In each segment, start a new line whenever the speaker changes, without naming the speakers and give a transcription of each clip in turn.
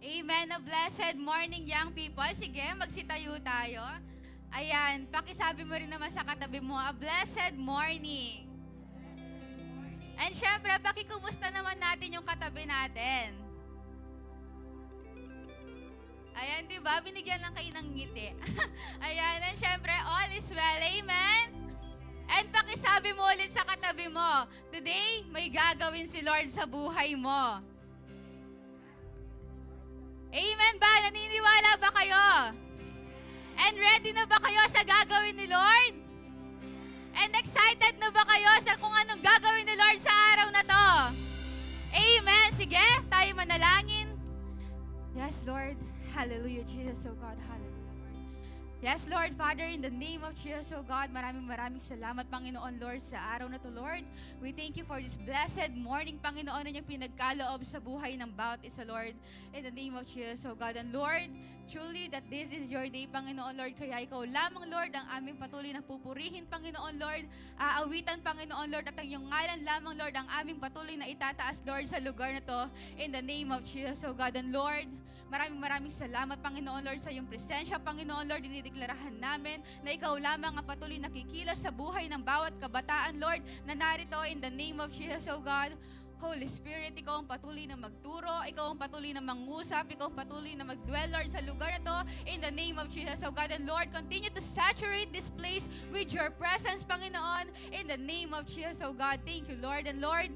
Amen. A blessed morning, young people. Sige, magsitayo tayo. Ayan, pakisabi mo rin naman sa katabi mo, a blessed morning. And syempre, pakikumusta naman natin yung katabi natin. Ayan, di ba? Binigyan lang kayo ng ngiti. Ayan, and syempre, all is well. Amen? And pakisabi mo ulit sa katabi mo, today, may gagawin si Lord sa buhay mo. Amen ba? Naniniwala ba kayo? And ready na ba kayo sa gagawin ni Lord? And excited na ba kayo sa kung anong gagawin ni Lord sa araw na to? Amen. Sige, tayo manalangin. Yes, Lord. Hallelujah, Jesus, oh God. Hallelujah. Yes, Lord, Father, in the name of Jesus, oh God, maraming salamat, Panginoon, Lord, sa araw na to, Lord. We thank you for this blessed morning, Panginoon, na niyang pinagkaloob sa buhay ng bawat isa, Lord. In the name of Jesus, oh God. And Lord, truly that this is your day, Panginoon, Lord. Kaya ikaw lamang, Lord, ang aming patuloy na pupurihin, Panginoon, Lord. Aawitan, Panginoon, Lord, at ang iyong ngalan lamang, Lord, ang aming patuloy na itataas, Lord, sa lugar na to. In the name of Jesus, oh God. And Lord, maraming salamat, Panginoon, Lord, sa iyong presensya, Panginoon, Lord. Dinideklarasyon namin na ikaw lamang ang patuloy nakikilos sa buhay ng bawat kabataan, Lord, na narito in the name of Jesus, oh God. Holy Spirit, ikaw ang patuloy na magturo, ikaw ang patuloy na mangusap, ikaw ang patuloy na mag-dwell, Lord, sa lugar na to, in the name of Jesus, oh God. And Lord, continue to saturate this place with your presence, Panginoon, in the name of Jesus, oh God. Thank you, Lord. And Lord,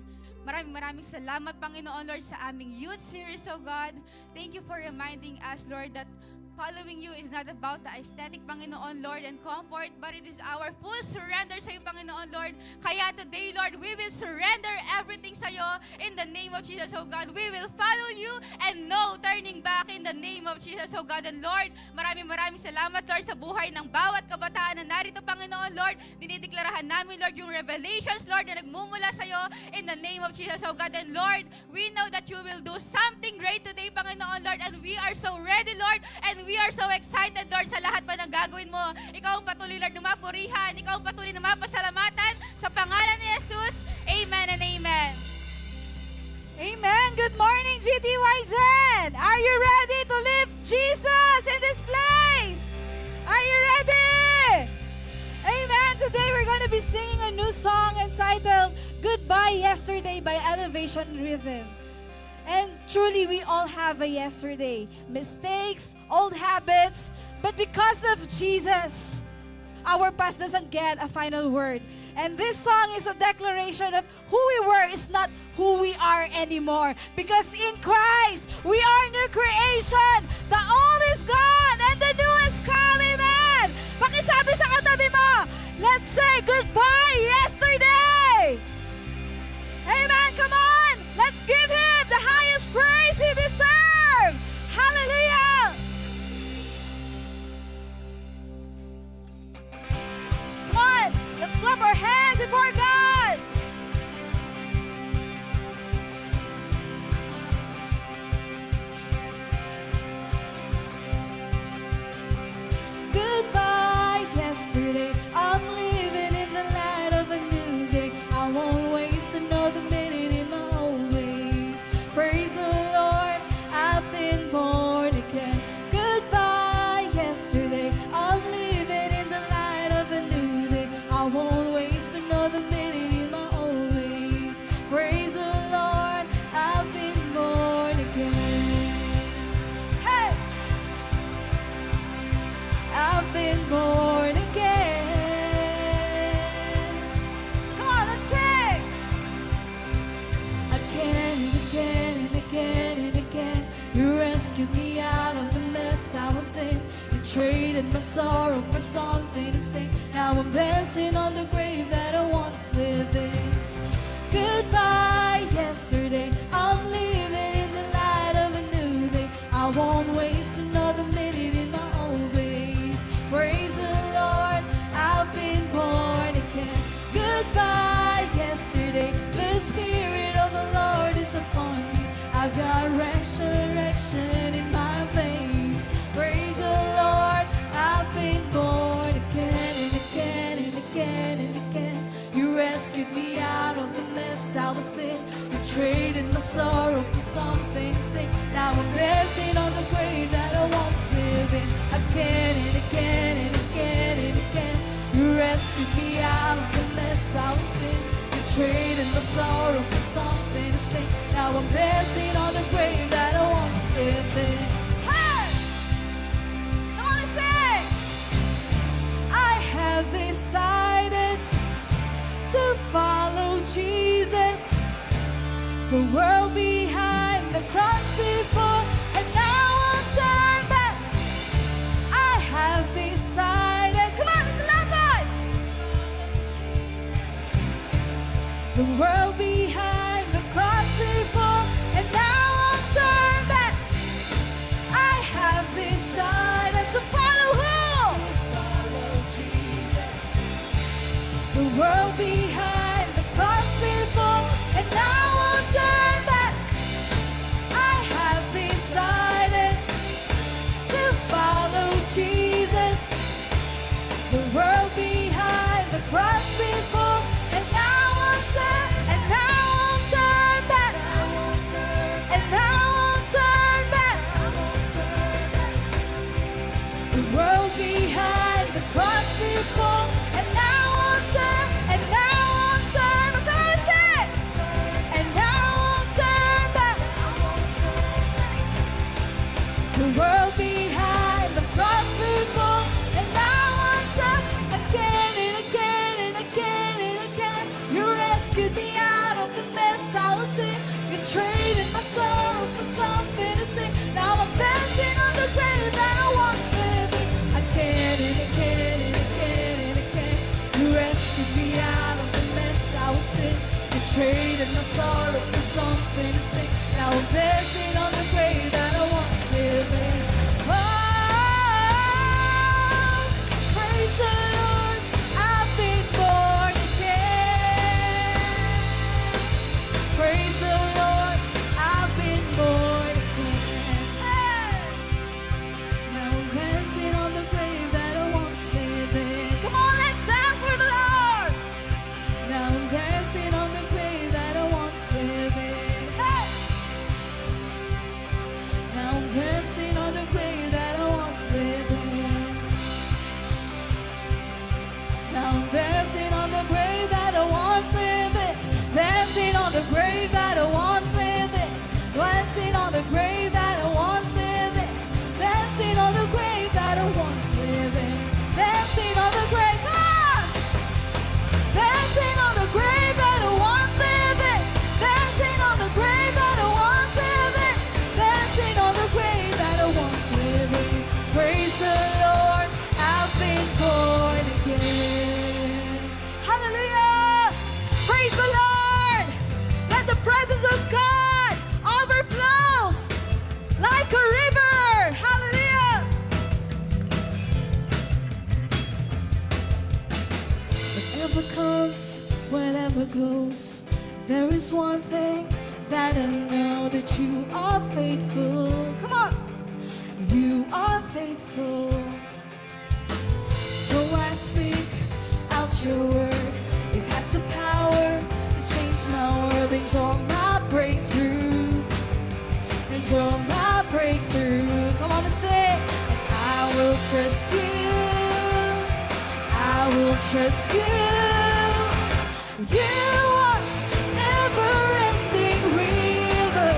maraming salamat, Panginoon, Lord, sa aming youth series, oh God. Thank you for reminding us, Lord, that following you is not about the aesthetic, Panginoon, Lord, and comfort, but it is our full surrender sa iyo, Panginoon, Lord. Kaya today, Lord, we will surrender everything sa iyo in the name of Jesus, oh God. We will follow you and no turning back in the name of Jesus, oh God. And Lord, maraming salamat, Lord, sa buhay ng bawat kabataan na narito, Panginoon, Lord. Dinideklarasyon namin, Lord, yung revelations, Lord, na nagmumula sa iyo in the name of Jesus, oh God. And Lord, we know that you will do something great today, Panginoon, Lord, and we are so ready, Lord, and we are so excited, Lord, sa lahat pa ng gagawin mo. Ikaw ang patuloy, Lord, na mapurihan. Ikaw ang patuloy na mapasalamatan. Sa pangalan ni Jesus, amen and amen.
Amen. Good morning, GTYZ. Are you ready to lift Jesus in this place? Are you ready? Amen. Today we're going to be singing a new song entitled Goodbye Yesterday by Elevation Rhythm. And truly, we all have a yesterday. Mistakes, old habits, but because of Jesus, our past doesn't get a final word. And this song is a declaration of who we were is not who we are anymore. Because in Christ, we are new creation. The old is gone and the new has come. Amen. Pakisabi sa katabi mo, let's say goodbye yesterday. Amen. Come on. Let's give Him the highest praise He deserves. Hallelujah. Come on. Let's clap our hands before God. Goodbye yesterday. I'm living in the light of a new day. I won't waste another minute in my old ways. Praise the Lord, I've been born again. Goodbye yesterday. I'm living in the light of a new day. I won't waste another minute in my old ways. Praise the Lord, I've been born again. Hey! I've been born again. Come on, let's sing. Again and again and again and again, you rescued me out of the mess I was in. You traded my sorrow for something to sing. Now I'm dancing on the grave that I once lived in. Goodbye yesterday. I'm living in the light of a new day. I won't waste another minute in my old ways. Praise the Lord, I've been born again. Goodbye yesterday. The Spirit of the Lord is upon me. I've got resurrection in my veins. Praise the Lord, I've been born again and again and again and again. You rescued me out of the mess I was in. You traded my rescued me out of the mess I was in. You traded my sorrow for something to sing. Now I'm dancing on the grave that I once lived in. Hey! Come on and sing! I have decided to follow Jesus. The world behind, the cross before, and now I'll turn back. I have decided. Come on, loud voice. The world behind, the cross before, and now I'll turn back. I have decided to follow who? The world behind, the cross before, and now I'll turn back. I have decided to follow Jesus. The world behind, the cross before, and now I'll turn, and now I'll turn back. And now I'll turn back. The world behind, the cross before, and now I'll turn, and now I'll turn. Come on, say it. And now I'll turn back. The world behind, the cross before, and now I'll turn again and again and again and again. You rescued me out of the mess I was in. You traded my sorrow for something to sing. Now I'm dancing on the grave that I once lived in. Again and again and again and again. You rescued me out of the mess I was in. You traded my sorrow for something to sing. Now I'm dancing on the grave that I once lived in. Oh, praise the Lord, I've been born again. Praise the Lord, I've been born again. Hey! Now I'm dancing on the grave that I once lived in. Come on, let's dance for the Lord. Now I'm dancing on the grave that I once lived in. Hey! Now I'm dancing on the grave that I once lived in. Now I'm dancing on the grave that I once lived in. Dancing on the grave that I once lived in. Dancing on the grave that I once lived in. Dancing on the grave that I once lived in. Dancing on the grave, come on! Dancing on the grave that I once lived in. Dancing on the grave that I once lived in. Dancing on the grave that I once lived in. Praise the Lord, I've been born again. Hallelujah! Praise the Lord! Let the presence of God overflows like a river. Hallelujah! Whatever comes, whatever goes, there is one thing that I know, that you are faithful. Come on! You are faithful. So I speak out your word. It has the power to change my world. It's all my breakthrough. It's all my breakthrough. Come on and say, and I will trust you. I will trust you. You are never-ending river,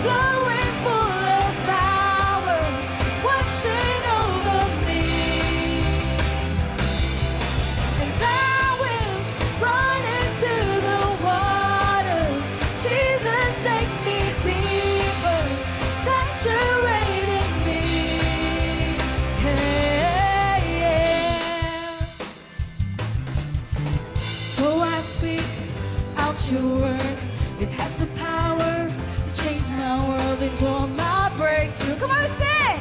flowing full of power, washing over me. And I will run into the water. Jesus, take me deeper, saturating me. Hey, yeah. So I speak out your word. It has the power to change my world, enjoy my breakthrough. Come on, say,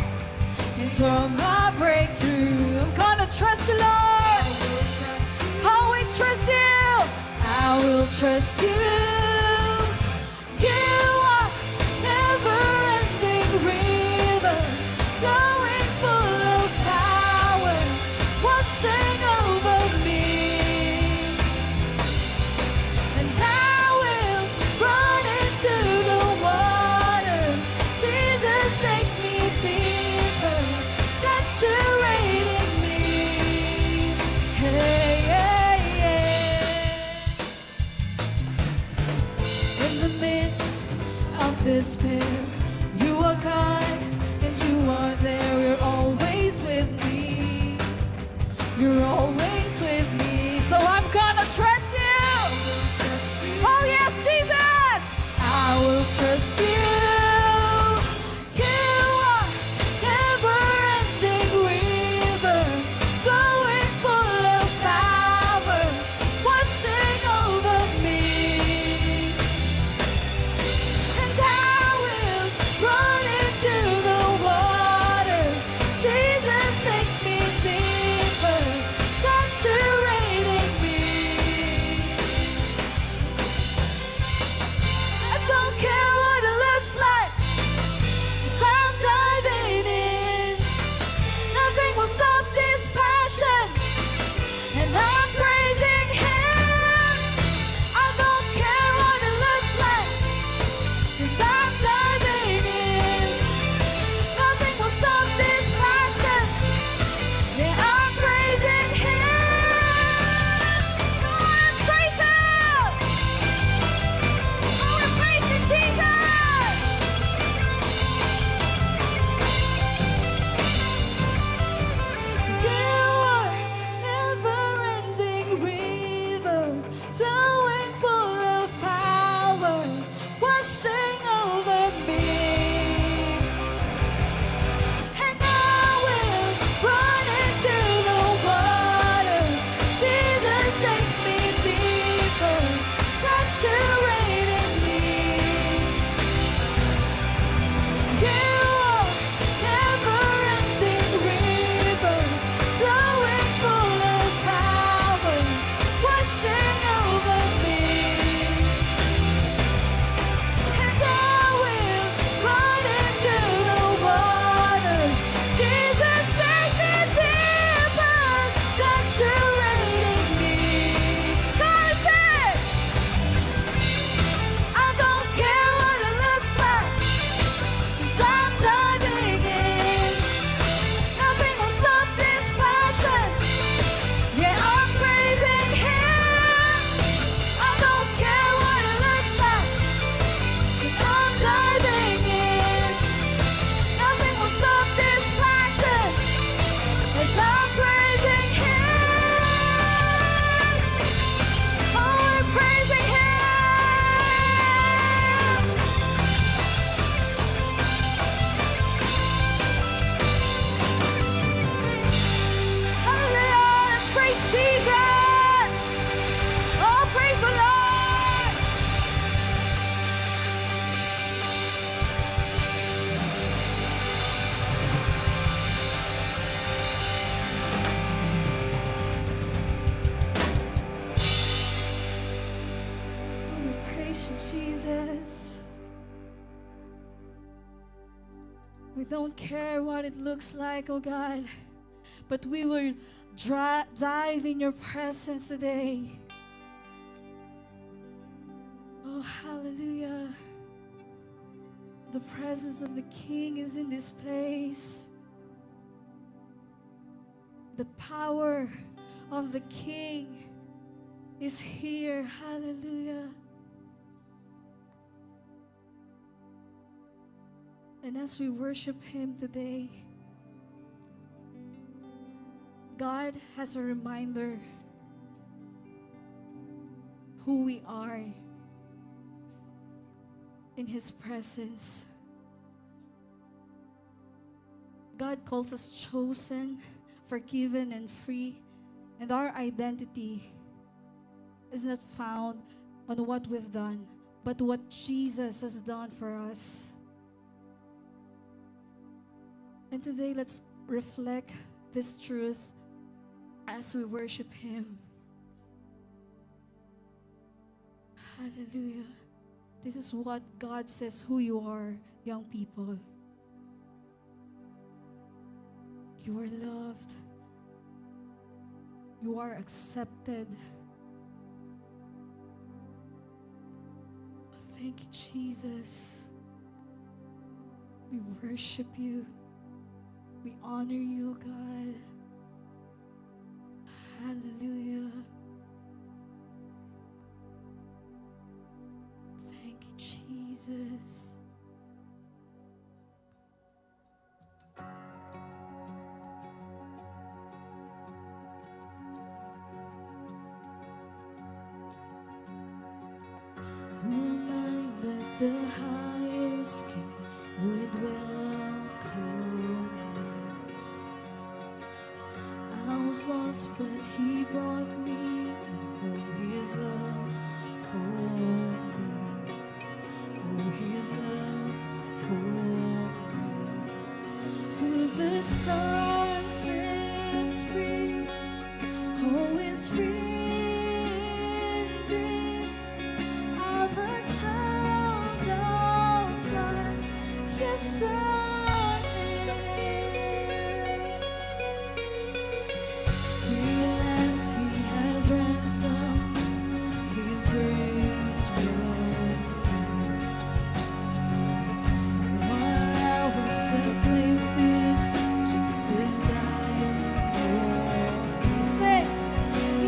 enjoy my breakthrough. I'm gonna trust you, Lord. I will trust you. I will trust you. You are never-ending river, flowing full of power, washing over me. And I will run into the water. Jesus, take me deeper, saturating me. Hey, yeah. despair. You are God, and you are there. You're always with me. You're always with me. So I'm gonna trust you. Oh yes, Jesus. I will trust you. You are never-ending river, flowing full of power, washing over me. And I will run into the water. Jesus, take me deeper, saturating me. I don't care what it looks like, 'cause I'm diving in. Nothing will stop this passion, and I'm praising Him. I don't care what it looks like, 'cause I'm diving in. Nothing will stop this passion. Yeah, I'm praising Him. Come on, let's praise Him. Oh, we're praising Jesus. You are never-ending river, flowing full of power, washing over me. And I will run into the water. Jesus, take me deeper, saturating me. You are never-ending river, flowing full of power, washing over me. And I will run into the water. Jesus, take me deeper, saturating me. God said, I don't care what it looks like, 'cause I'm diving in. Nothing will stop this passion. Yeah, I'm praising Him. I don't care what it looks like, 'cause I'm diving in. Nothing will stop this passion as I'm praising Him. Oh, we're praising Him. Hallelujah. Let's praise Jesus. Oh, praise the Lord. Oh, we praise you, Jesus. We don't care what it looks like, oh God, but we will dive in your presence today. Oh, hallelujah. The presence of the King is in this place. The power of the King is here. Hallelujah. And as we worship Him today, God has a reminder who we are in His presence. God calls us chosen, forgiven, and free, and our identity is not found on what we've done, but what Jesus has done for us. And today, let's reflect this truth as we worship Him. Hallelujah. This is what God says who you are, young people. You are loved. You are accepted. Thank you, Jesus. We worship you. We honor you, God. Hallelujah. Thank you, Jesus. the highest king would welcome me. I was lost, but he brought me in. Oh, his love for me. Oh, his love for me. Who the Son sets free, oh, is free indeed. I'm a child of God, yes I am. Freeless he has ransomed, his grace was due. While I was a slave to sin, Jesus died for me. Say,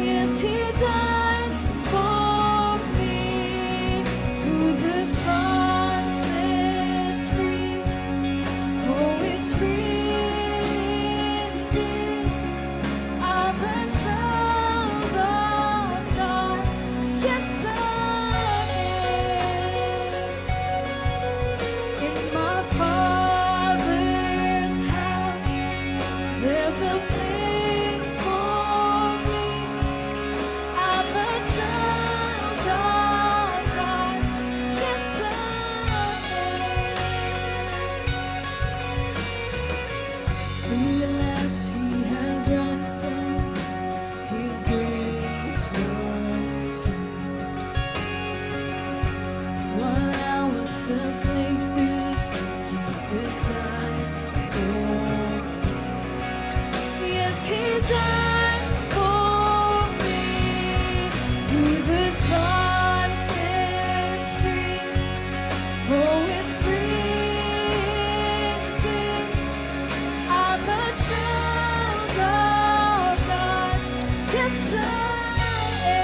yes, he died for me. Who the Son sets free, oh, is free indeed. I'm a child of God, yes I am. In my Father's house, there's a place for me. I'm a child of God, yes I am. Freeless he has ransomed, his grace was due. While I was a slave to sin, Jesus died for me. Yes, he died for me. Who the Son sets free, oh, is free indeed. I'm a child of God, yes I am.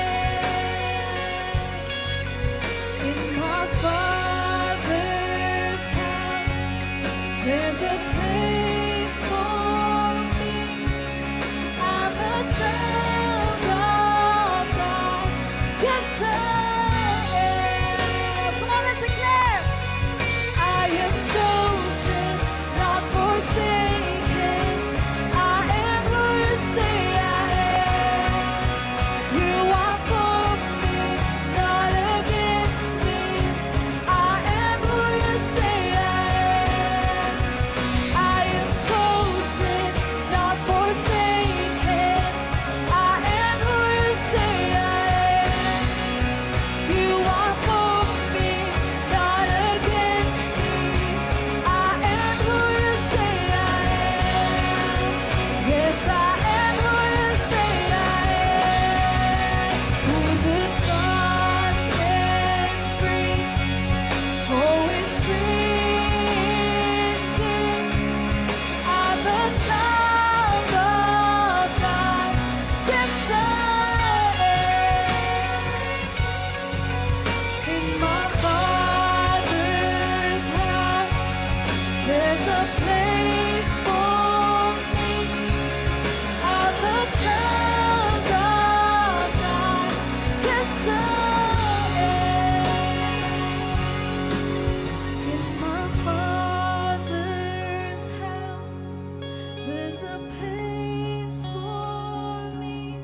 In my Father's house, there's a place for me. I'm a child of God, yes I am. Come on, let's declare. I am chosen, not forsaken. I am who you say I am. You are for me, not against me. I am who you say I am. I am chosen, not forsaken. I am who you say I am. You are for me, not against me. I am who you say I am. Yes, I am who you say I am. Who the Son sets free, oh, is free indeed. I'm a child of God, yes I am. In my Father's house, there's a place for me. I'm a child of God, yes I am. In my Father's house, there's a place for me.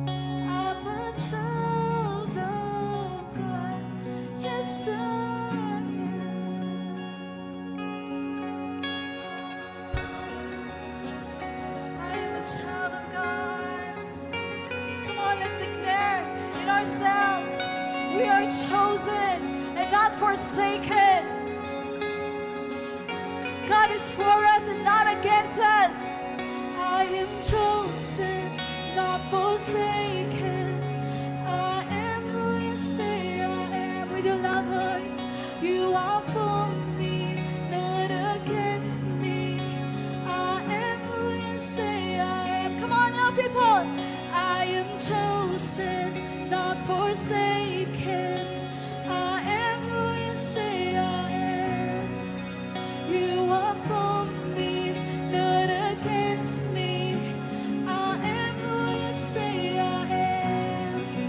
I'm a child of God, yes I am. I am a child of God. Come on, let's declare in ourselves, we are chosen and not forsaken. God is for us and not against us. I am chosen, not forsaken. I am who you say I am. With your loud voice, you are for me, not against me. I am who you say I am. Come on now, people. I am chosen, not forsaken. I am who you say I am. You are for me, not against me. I am who you say I am.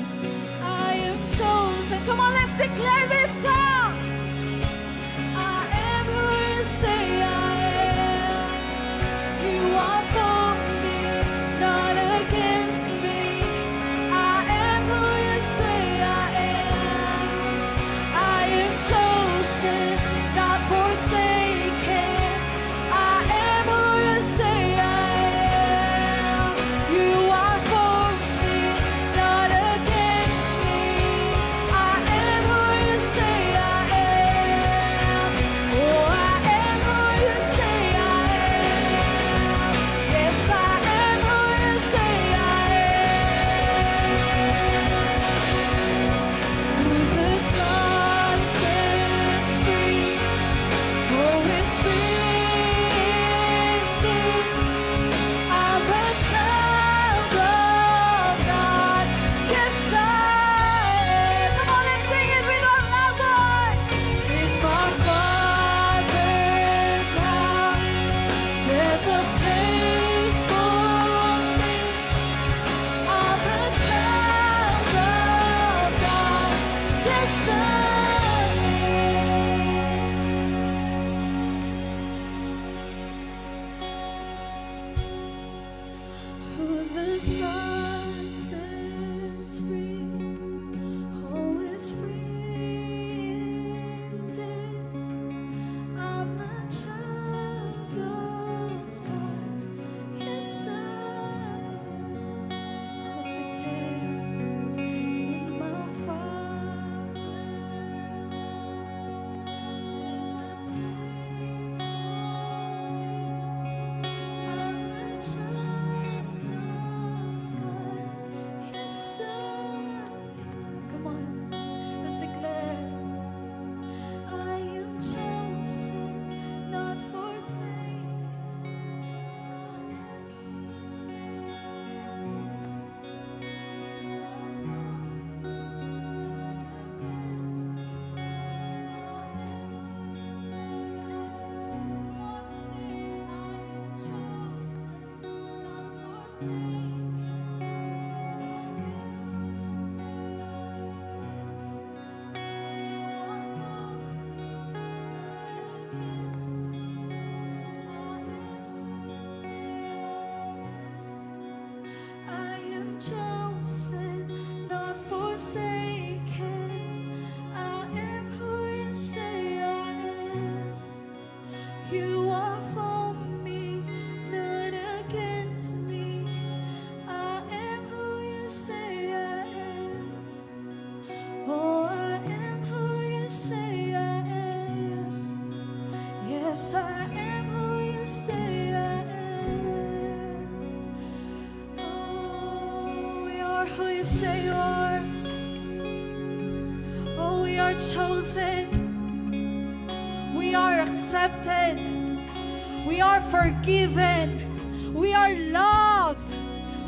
I am chosen. Come on, let's declare this song. I am chosen, not forsaken. I am who you say I am. You are for me, not against me. I am who you say I am. Oh, I am who you say I am. Yes, I am who you say I am. Oh, we are who you say you are. Oh, we are chosen. We are accepted. We are forgiven. We are loved.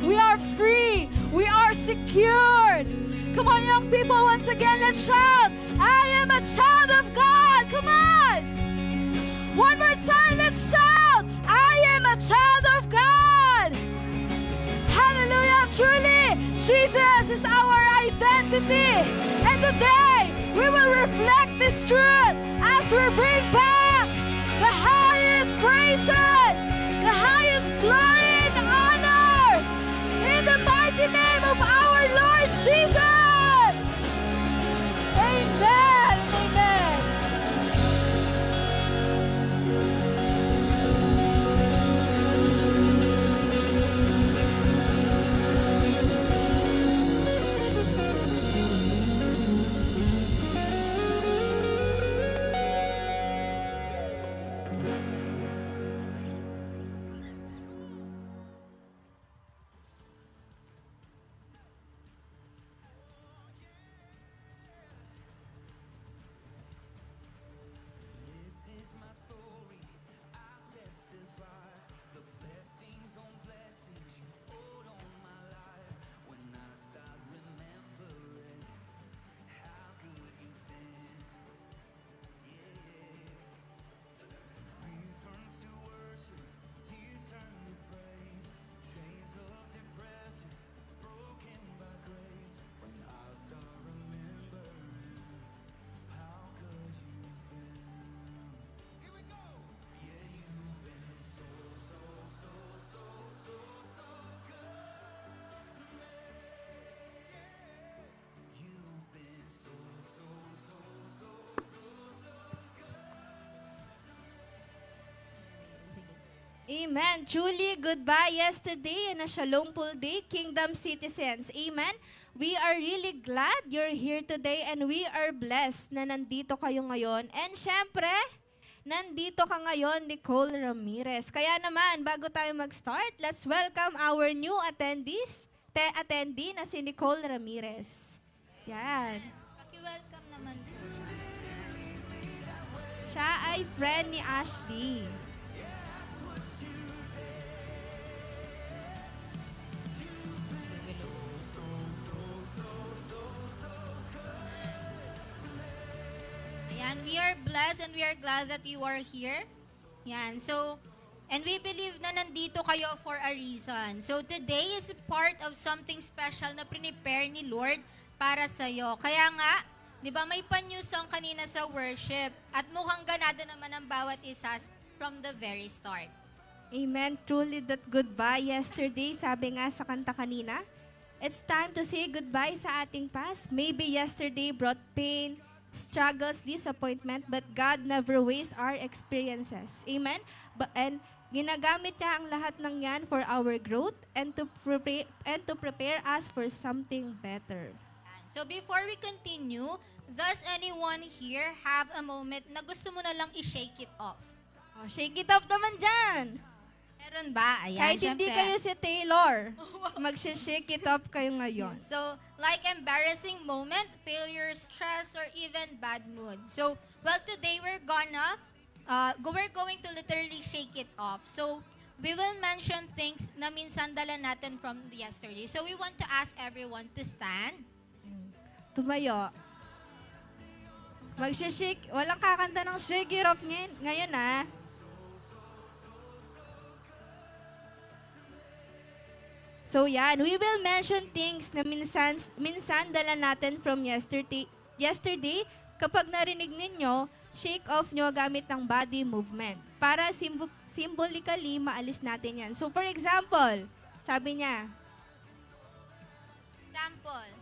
We are free. We are secured. Come on, young people, once again, let's shout. I am a child of God. Come on. One more time, let's shout. I am a child of God. Hallelujah. Truly, Jesus is our identity. And today, we will reflect this truth as we bring back the highest praises, the highest glory and honor in the mighty name of our Lord Jesus. Amen and amen. Amen. Julie, goodbye yesterday and a shalomful day, Kingdom citizens. Amen. We are really glad you're here today and we are blessed na nandito kayo ngayon. And syempre, nandito ka ngayon, Nicole Ramirez. Kaya naman, bago tayo mag-start, let's welcome our new attendee na si Nicole Ramirez. Yan.
Paki-welcome naman.
Siya ay friend ni Ashley.
Ayan, we are blessed and we are glad that you are here. Yan, so, and we believe na nandito kayo for a reason. So, today is part of something special na prepare ni Lord para sa'yo. Kaya nga, di ba may pa-new song kanina sa worship at mukhang ganado naman ang bawat isa from the very start.
Amen. Truly that goodbye yesterday, sabi nga sa kanta kanina, it's time to say goodbye sa ating past. Maybe yesterday brought pain, struggles, disappointment, but God never wastes our experiences. Amen? And ginagamit niya ang lahat ng yan for our growth and to prepare us for something better.
So before we continue, does anyone here have a moment na gusto mo na lang i-shake it off?
Oh, shake it off naman dyan.
Meron ba? Ayan,
Kahit hindi
syempre.
kayo si Taylor, mag-shake it off kayo ngayon.
So, like embarrassing moment, failure, stress, or even bad mood. So, well, today we're going to literally shake it off. So, we will mention things na minsan dala natin from yesterday. So, we want to ask everyone to stand.
Tumayo. Mag-shake. Walang kakanta ng shake it off ngayon ah.
So yan, we will mention things na minsan dala natin from yesterday. Kapag narinig ninyo, shake off nyo gamit ng body movement para symbolically maalis natin yan. So for example, sabi niya,
Example,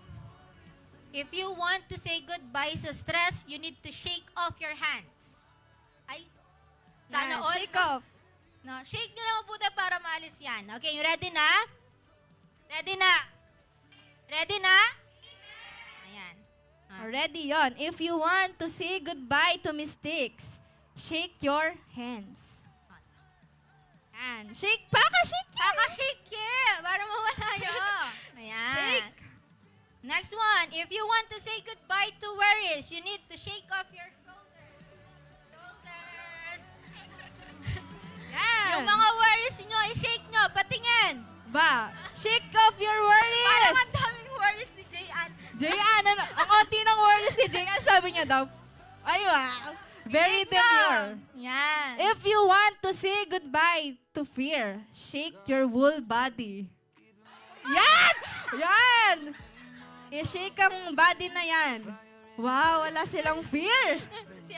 if you want to say goodbye sa stress, you need to shake off your hands. Ay, sana
yan,
all.
shake off.
No, shake nyo lang po para maalis yan. Okay, you ready na? Ready na? Ready na? Ayan.
Already yon. If you want to say goodbye to mistakes, shake your hands. Yan. Shake, shake yan.
Shake para mawala yun. Ayan.
Shake.
Next one. If you want to say goodbye to worries, you need to shake off your shoulders. Shoulders.
Yan.
Yung mga worries nyo, i-shake nyo. Patingin.
Ba, shake off your worries.
Parang ang daming worries ni Jayan.
Jayan, ang konti ng worries ni Jayan, sabi niya daw. Ay, wow. Very
Shake
demure.
nyo. Yan.
If you want to say goodbye to fear, shake your whole body. Yan! Yan! I-shake ang body na yan. Wow, wala silang fear.
Si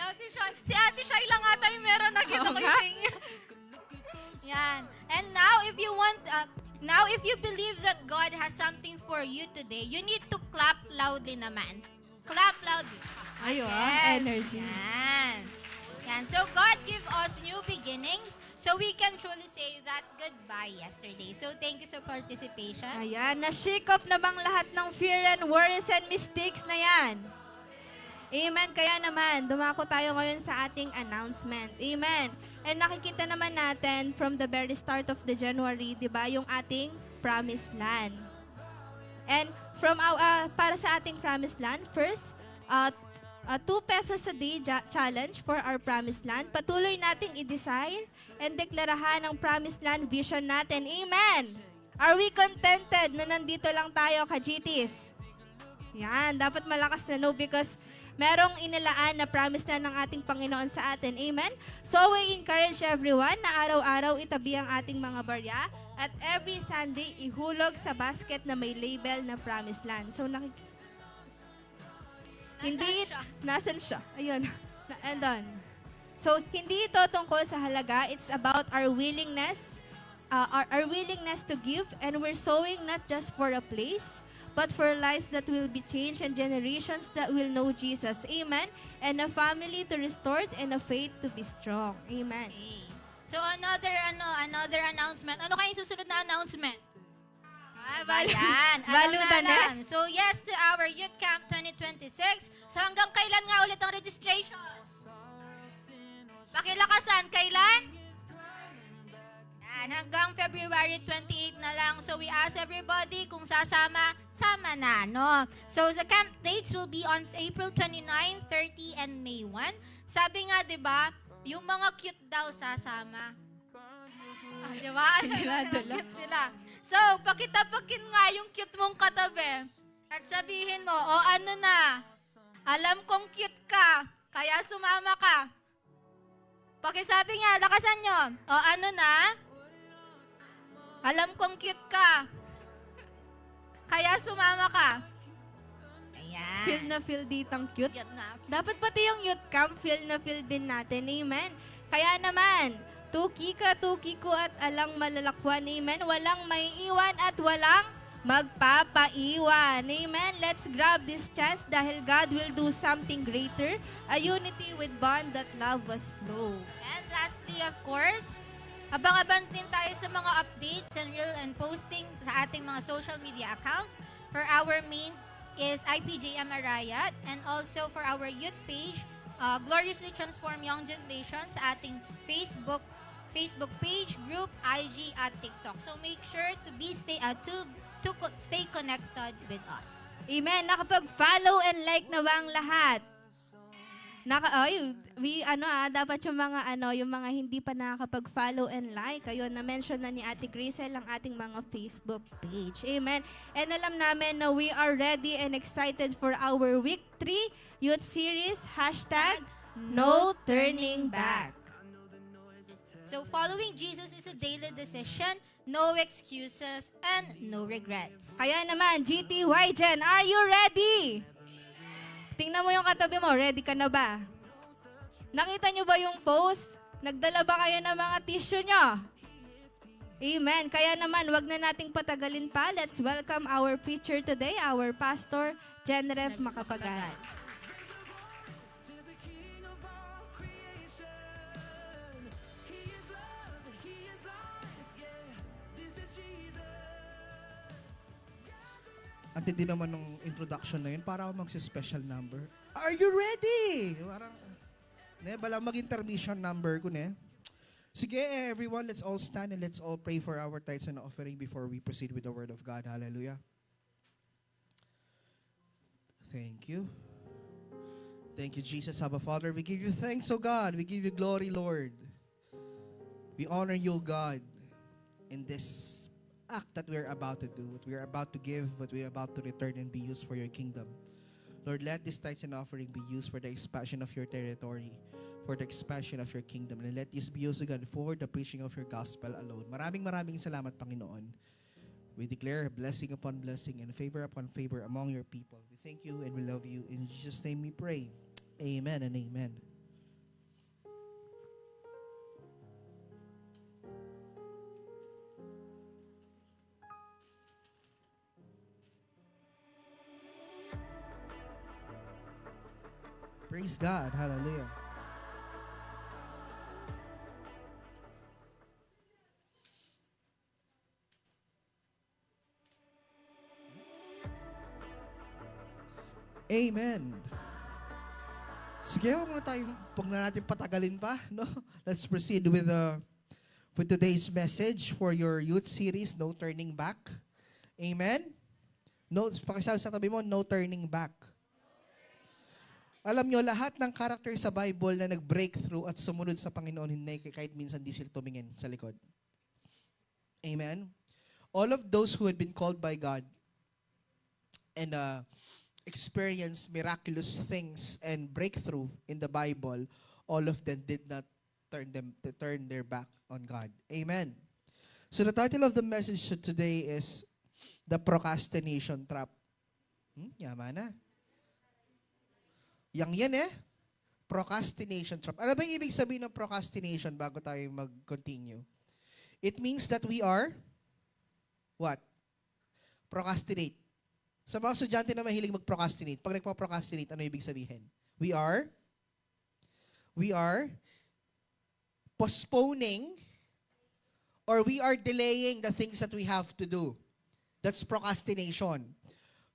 Ate Shai lang ata yung meron. Nakita ko yung
nga.
shake niya. Yan. And now if you believe that God has something for you today, you need to clap loudly naman. Clap loudly.
Ayun,
Yes.
energy.
Yan. Yan. So God give us new beginnings so we can truly say that goodbye yesterday. So thank you sa participation.
Ayan, na-shake off na bang lahat ng fear and worries and mistakes na yan? Amen. Kaya naman, dumako tayo ngayon sa ating announcement. Amen. And nakikita naman natin from the very start of the January, di ba, yung ating promised land. And from para sa ating promised land, first, 2 pesos a day challenge for our promised land. Patuloy nating i-desire and deklarahan ang promised land vision natin. Amen! Are we contented na nandito lang tayo, ka-GTs? Yan, dapat malakas na no because merong inilaan na promise na ng ating Panginoon sa atin. Amen? So we encourage everyone na araw-araw itabi ang ating mga barya at every Sunday ihulog sa basket na may label na promised land. So hindi, nasan siya? Ayun. And on. So, hindi ito tungkol sa halaga. It's about our willingness, our willingness to give, and we're sowing not just for a place, but for lives that will be changed and generations that will know Jesus. Amen? And a family to restored and a faith to be strong. Amen.
Okay. So another announcement. Ano kayong susunod na announcement? Ayan.
Balutan na.
Alam. So yes to our Youth Camp 2026. So hanggang kailan nga ulit ang registration? Pakilakasan, kailan? Yan, hanggang February 28 na lang. So we ask everybody kung sasama, sama na, no? So the camp dates will be on April 29, 30, and May 1. Sabi nga, di ba, yung mga cute daw sasama. Di ba? Cute sila. So, pakitapakin nga yung cute mong katabi. At sabihin mo, o ano na, alam kong cute ka, kaya sumama ka. Pakisabi nga, lakasan nyo, o ano na, alam kong cute ka, kaya sumama ka. Ayan.
Feel na feel ditang cute.
Cute na.
Dapat pati yung youth camp, feel na feel din natin. Amen. Kaya naman, tuki ka, tuki ko at alang malalakwan. Amen. Walang may iwan at walang magpapaiwan. Amen. Let's grab this chance dahil God will do something greater. A unity with bond that love was flow.
And lastly, of course, abang-abang din tayo sa mga updates and posting sa ating mga social media accounts. For our main is IPJM Arayat, and also for our youth page, Gloriously Transform Young Generation sa ating Facebook page, group, IG, at TikTok. So make sure to stay connected with us.
Amen. Nakapag-follow and like na ba ang lahat? Dapat yung mga hindi pa nakakapag-follow and like, ayun, na-mention na ni Ate Grisel ang ating mga Facebook page. Amen. And alam namin na we are ready and excited for our Week 3 Youth Series, #No Turning Back.
So following Jesus is a daily decision. no excuses, and no regrets.
Kaya naman, GTY Gen, are you ready? Tingnan mo yung katabi mo, ready ka na ba? Nakita nyo ba yung post? Nagdala ba kayo ng mga tissue nyo? Amen. Kaya naman, wag na nating patagalin pa. Let's welcome our preacher today, our pastor, Gen Rev Macapagal.
At hindi naman nung introduction na yun, para ako magsi-special number. Are you ready? Parang, ne, bala mag-intermission number ko, ne? Sige, everyone, let's all stand and let's all pray for our tithes and offering before we proceed with the Word of God. Hallelujah. Thank you. Thank you, Jesus, Abba Father. We give you thanks, O God. We give you glory, Lord. We honor you, God, in this act that we are about to do, what we are about to give, what we are about to return and be used for your kingdom. Lord, let this tithes and offering be used for the expansion of your territory, for the expansion of your kingdom. And let this be used again for the preaching of your gospel alone. Maraming salamat, Panginoon. We declare blessing upon blessing and favor upon favor among your people. We thank you and we love you. In Jesus' name we pray. Amen and amen. Praise God. Hallelujah. Amen. Sige, huwag na natin patagalin pa, no? Let's proceed with today's message for your youth series, No Turning Back. Amen. No, pakisabi sa tabi mo, no turning back. Alam nyo, lahat ng character sa Bible na nag-breakthrough at sumunod sa Panginoon, hindi kahit minsan di sila tumingin sa likod. Amen? All of those who had been called by God and experienced miraculous things and breakthrough in the Bible, all of them did not turn their back on God. Amen? So the title of the message today is The Procrastination Trap. Yaman na. Yan procrastination trap. Ano ba yung ibig sabihin ng procrastination bago tayo mag-continue? It means that we are, what? Procrastinate. Sa mga estudyante na mahilig mag-procrastinate, pag nagpo-procrastinate, ano ibig sabihin? We are postponing or we are delaying the things that we have to do. That's procrastination.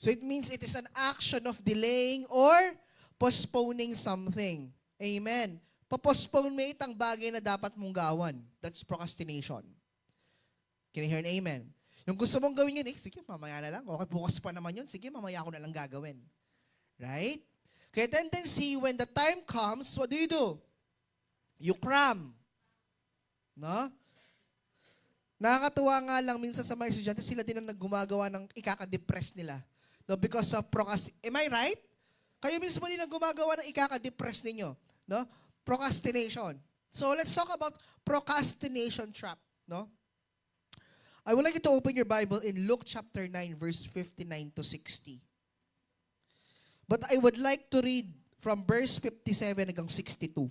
So it means it is an action of delaying or postponing something. Amen. Pa-postpone ang bagay na dapat mong gawan. That's procrastination. Can you hear an amen? Yung gusto mong gawin yun, sige, mamaya na lang. Okay, bukas pa naman yun. Sige, mamaya ko na lang gagawin. Right? Kaya tendency, when the time comes, what do? You cram. No? Nakakatuwa nga lang minsan sa mga estudyante, sila din ang naggumagawa ng ikaka-depress nila. No, because of procrastination. Am I right? Kayo mismo din ang gumagawa ng ikaka-depress ninyo. No? Procrastination. So let's talk about procrastination trap. No? I would like you to open your Bible in Luke chapter 9, verse 59 to 60. But I would like to read from verse 57 hanggang 62.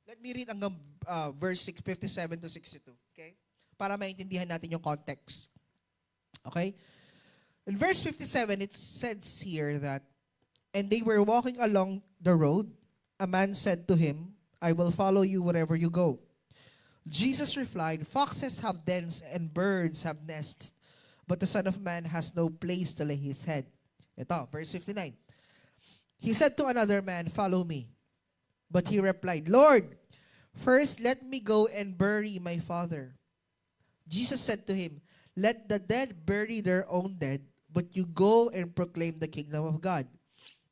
Let me read hanggang verse 57 to 62. Okay? Para maintindihan natin yung context. Okay? In verse 57, it says here that, and they were walking along the road. A man said to him, I will follow you wherever you go. Jesus replied, foxes have dens and birds have nests, but the Son of Man has no place to lay his head. Ito, verse 59. He said to another man, follow me. But he replied, Lord, first let me go and bury my father. Jesus said to him, let the dead bury their own dead, but you go and proclaim the kingdom of God.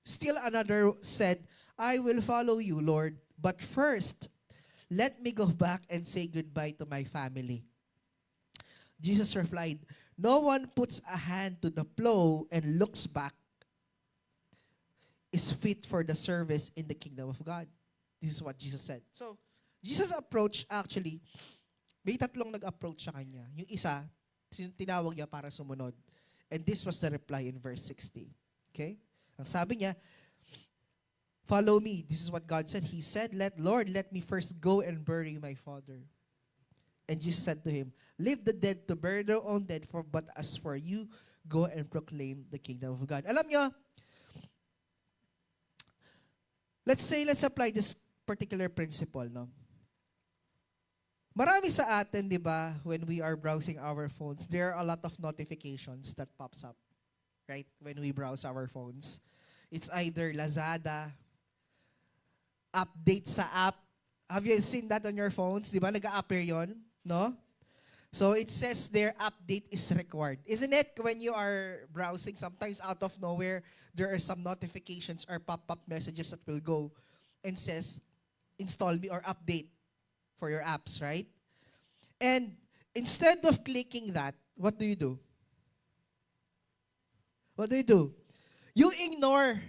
Still another said, I will follow you, Lord, but first, let me go back and say goodbye to my family. Jesus replied, no one puts a hand to the plow and looks back is fit for the service in the kingdom of God. This is what Jesus said. So, Jesus' approach actually May tatlong nag-approach sa kanya. Yung isa, tinawag niya para sumunod. And this was the reply in verse 60. Okay? Ang sabi niya, follow me. This is what God said. He said, Lord, let me first go and bury my father. And Jesus said to him, leave the dead to bury their own dead, but as for you, go and proclaim the kingdom of God. Alam niyo, let's apply this particular principle, no? Marami sa atin, di ba, when we are browsing our phones, there are a lot of notifications that pops up, right? When we browse our phones. It's either Lazada, update sa app. Have you seen that on your phones? Di ba, nag-a-appear yun? No? So it says there, update is required. Isn't it when you are browsing, sometimes out of nowhere, there are some notifications or pop-up messages that will go and says, install me or update for your apps, right? And instead of clicking that, what do you do? What do you do? You ignore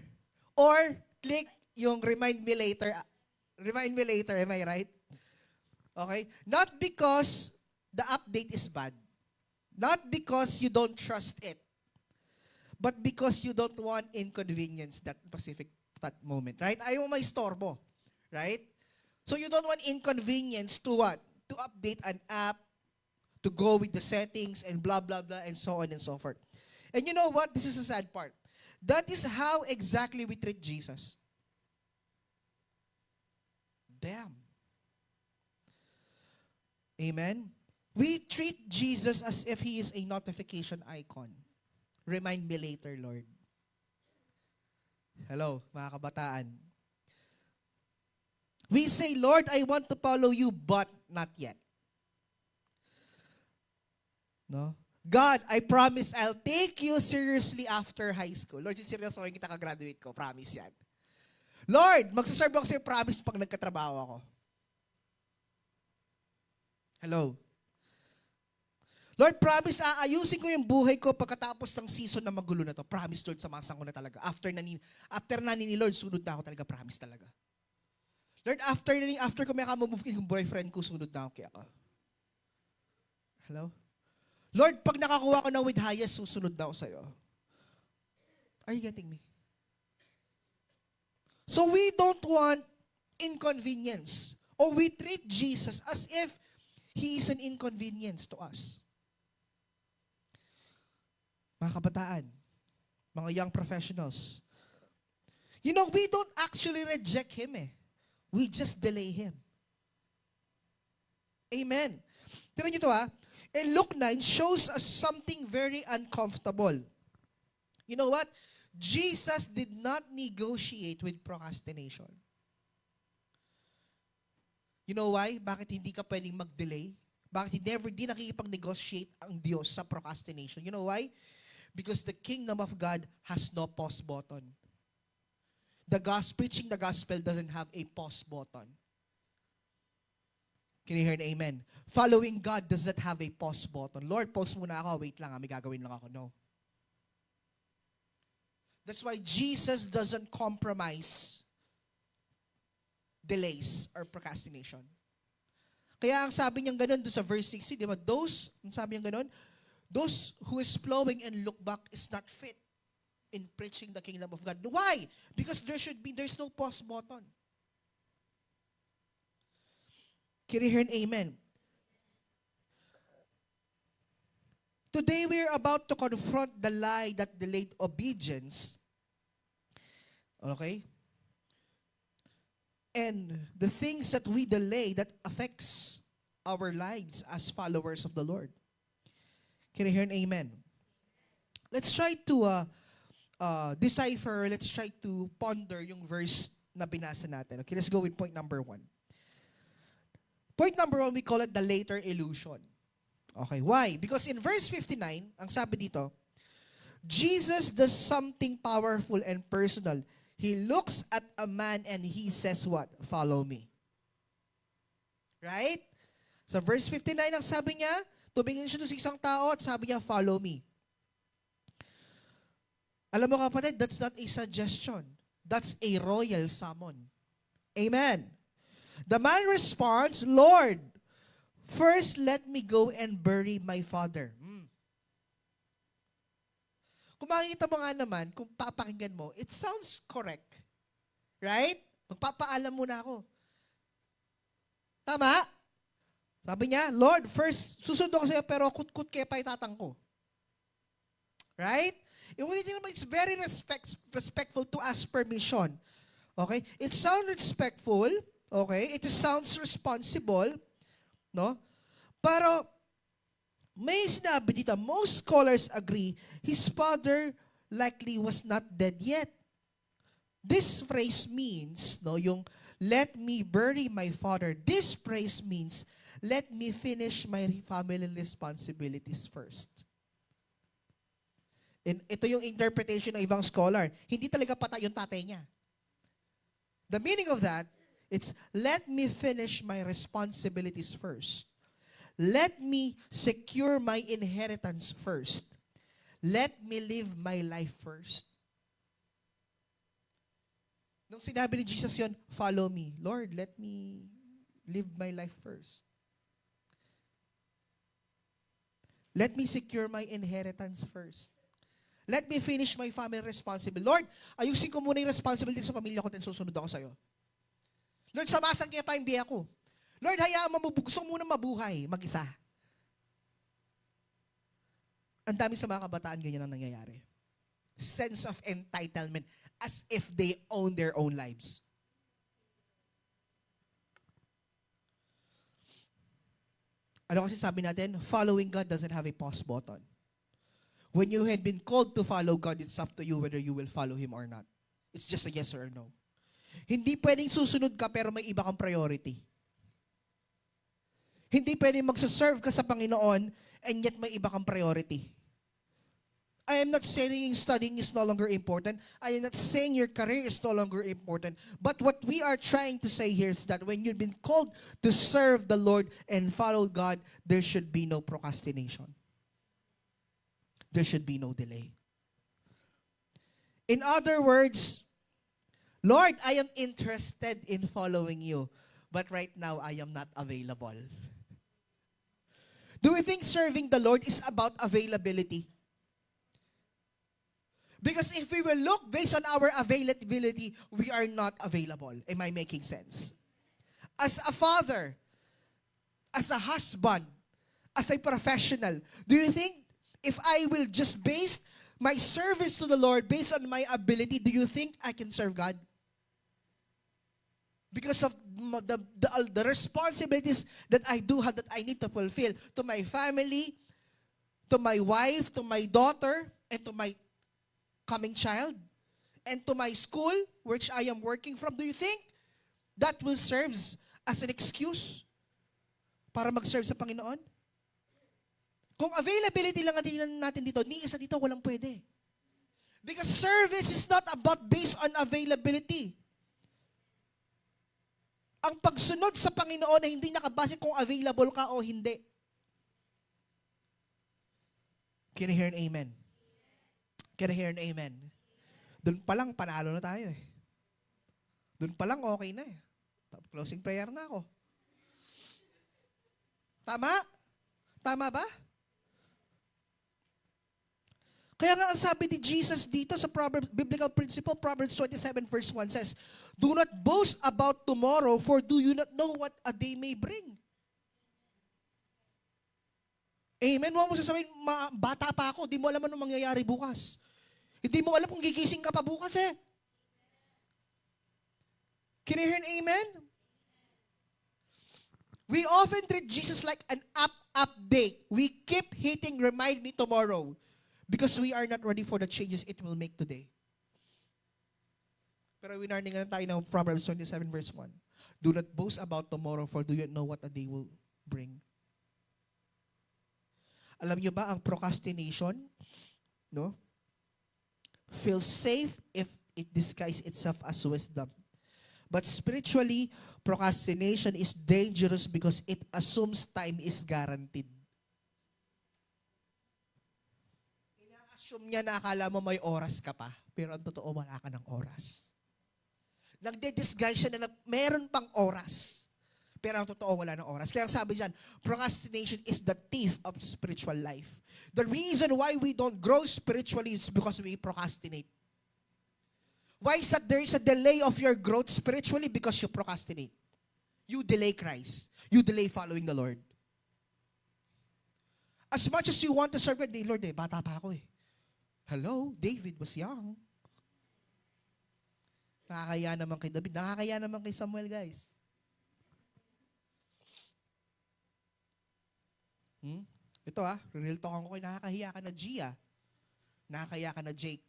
or click yung remind me later. Remind me later, am I right? Okay? Not because the update is bad. Not because you don't trust it. But because you don't want inconvenience that moment, right? Ayaw mo maistorbo, right? So you don't want inconvenience to what? To update an app, to go with the settings, and blah, blah, blah, and so on and so forth. And you know what? This is the sad part. That is how exactly we treat Jesus. Damn. Amen? We treat Jesus as if He is a notification icon. Remind me later, Lord. Hello, mga kabataan. We say, Lord, I want to follow you, but not yet. No? God, I promise I'll take you seriously after high school. Lord, seryoso kita ka-graduate ko. Promise yan. Lord, magsaserve ako sa'yo, promise pag nagkatrabaho ako. Hello? Lord, promise, aayusin ko yung buhay ko pagkatapos ng season na magulo na to. Promise, Lord, samasan ko na talaga. After na ni Lord, sunod na ako talaga. Promise talaga. Lord, after ko may kamamove yung boyfriend ko, sunod na ako kaya ako. Hello? Lord, pag nakakuha ko ng with highest, susunod na ako sa'yo. Are you getting me? So we don't want inconvenience. Or we treat Jesus as if He is an inconvenience to us. Mga kabataan, mga young professionals, you know, we don't actually reject Him eh. We just delay Him. Amen. Tignan niyo ito And Luke 9 shows us something very uncomfortable. You know what? Jesus did not negotiate with procrastination. You know why? Bakit hindi ka pwedeng mag-delay? Bakit di nakikipag-negotiate ang Diyos sa procrastination? You know why? Because the kingdom of God has no pause button. Preaching the gospel doesn't have a pause button. Can you hear an amen? Following God does not have a pause button. Lord, pause muna ako. Wait lang, may gagawin lang ako. No. That's why Jesus doesn't compromise delays or procrastination. Kaya ang sabi niyang ganun doon sa verse 60, di ba? Sabi niyang ganun, those who is plowing and look back is not fit in preaching the kingdom of God. Why? Because there's no pause button. Can you hear an amen? Today we are about to confront the lie that delayed obedience. Okay? And the things that we delay that affects our lives as followers of the Lord. Can you hear an amen? Let's try to decipher, let's try to ponder yung verse na binasa natin. Okay, let's go with point number 1. Point number 1, we call it the later illusion. Okay, why? Because in verse 59, ang sabi dito, Jesus does something powerful and personal. He looks at a man and He says what? Follow me. Right? Sa verse 59, ang sabi niya, tumingin siya sa isang tao at sabi niya, follow me. Alam mo kapatid, that's not a suggestion. That's a royal summon. Amen. The man responds, Lord, First, let me go and bury my father. Kung makikita mo nga naman, kung papakinggan mo, it sounds correct. Right? Magpapaalam muna ako. Tama? Sabi niya, Lord, first, susunod ako sa'yo, pero kutkut kaya pa itatang ko. Right? Yung naman, it's very respectful to ask permission. Okay? It sounds respectful. Okay? It sounds responsible. No? Pero, may sinabi dito, most scholars agree, his father likely was not dead yet. This phrase means, no, yung let me bury my father. This phrase means, let me finish my family responsibilities first. And ito yung interpretation ng ibang scholar. Hindi talaga patay yung tatay niya. The meaning of that, it's let me finish my responsibilities first. Let me secure my inheritance first. Let me live my life first. Nung sinabi ni Jesus yun, follow me. Lord, let me live my life first. Let me secure my inheritance first. Let me finish my family responsibility. Lord, ayusin ko muna yung responsibility sa pamilya ko at susunod ako sa'yo. Lord, samasan kaya pa yung biya ko. Lord, hayaan mo, gusto ko muna mabuhay, mag-isa. Ang dami sa mga kabataan, ganyan ang nangyayari. Sense of entitlement, as if they own their own lives. Ano kasi sabi natin? Following God doesn't have a pause button. When you had been called to follow God, it's up to you whether you will follow Him or not. It's just a yes or a no. Hindi pwedeng susunod ka pero may iba kang priority. Hindi pwedeng magsaserve ka sa Panginoon and yet may iba kang priority. I am not saying studying is no longer important. I am not saying your career is no longer important. But what we are trying to say here is that when you've been called to serve the Lord and follow God, there should be no procrastination. There should be no delay. In other words, Lord, I am interested in following you, but right now I am not available. Do we think serving the Lord is about availability? Because if we will look based on our availability, we are not available. Am I making sense? As a father, as a husband, as a professional, do you think if I will just base my service to the Lord based on my ability, do you think I can serve God? Because of the responsibilities that I do have, that I need to fulfill to my family, to my wife, to my daughter, and to my coming child, and to my school, which I am working from, do you think that will serve as an excuse para mag-serve sa Panginoon? Kung availability lang natin dito, ni isa dito, walang pwede. Because service is not about based on availability. Ang pagsunod sa Panginoon ay hindi nakabase kung available ka o hindi. Can I hear an amen? Can I hear an amen? Doon pa lang, panalo na tayo eh. Doon pa lang, okay na eh. Closing prayer na ako. Tama? Tama ba? Kaya nga ang sabi ni Jesus dito sa biblical principle, Proverbs 27 verse 1 says, do not boast about tomorrow, for do you not know what a day may bring? Amen? Huwag mo sasabihin, bata pa ako, di mo alam anong mangyayari bukas. Hindi mo alam kung gigising ka pa bukas eh. Can you hear an amen? We often treat Jesus like an update. We keep hitting remind me tomorrow. Because we are not ready for the changes it will make today. Pero winarning na tayo ng Proverbs 27 verse 1. Do not boast about tomorrow, for do you know what a day will bring? Alam niyo ba, ang procrastination, no, feels safe if it disguises itself as wisdom. But spiritually, procrastination is dangerous because it assumes time is guaranteed. Assume niya na akala mo may oras ka pa, pero ang totoo wala ka ng oras. Nagde-disguise siya na meron pang oras. Pero ang totoo, wala ng oras. Kaya ang sabi dyan, procrastination is the thief of spiritual life. The reason why we don't grow spiritually is because we procrastinate. Why is that there is a delay of your growth spiritually? Because you procrastinate. You delay Christ. You delay following the Lord. As much as you want to serve God, Lord, bata pa ako eh. Hello, David was young. Nakakaya naman kay David. Nakakaya naman kay Samuel, guys. Ito real talk ko kayo. Nakakahiya ka na Gia. Nakakahiya ka na Jake.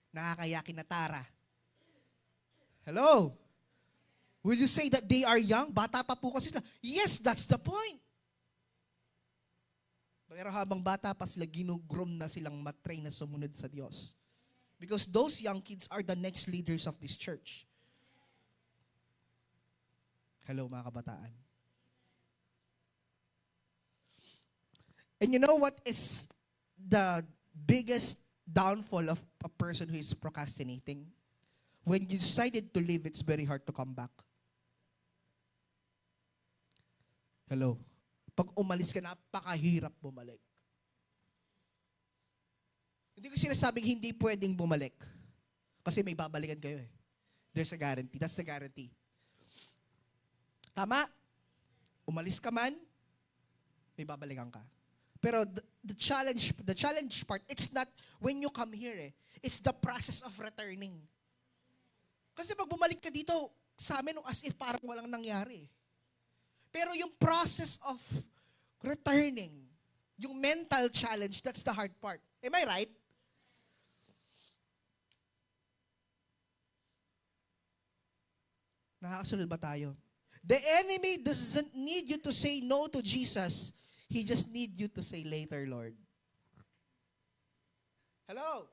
Nakakahiya ka na Tara. Hello? Will you say that they are young? Bata pa po kasi sila. Yes, that's the point. Pero habang bata pa sila, ginugroom na silang matrain na sumunod sa Diyos. Because those young kids are the next leaders of this church. Hello, mga kabataan. And you know what is the biggest downfall of a person who is procrastinating? When you decided to leave, it's very hard to come back. Hello? Pag umalis ka, napakahirap bumalik. Hindi ko sinasabing hindi pwedeng bumalik. Kasi may babalikan kayo eh. There's a guarantee. That's the guarantee. Tama? Umalis ka man, may babalikan ka. Pero the challenge part, it's not when you come here eh. It's the process of returning. Kasi pag bumalik ka dito, sa amin, as if parang walang nangyari. Pero yung process of returning, yung mental challenge, that's the hard part. Am I right? Nakakasunod ba tayo? The enemy doesn't need you to say no to Jesus. He just need you to say later, Lord. Hello?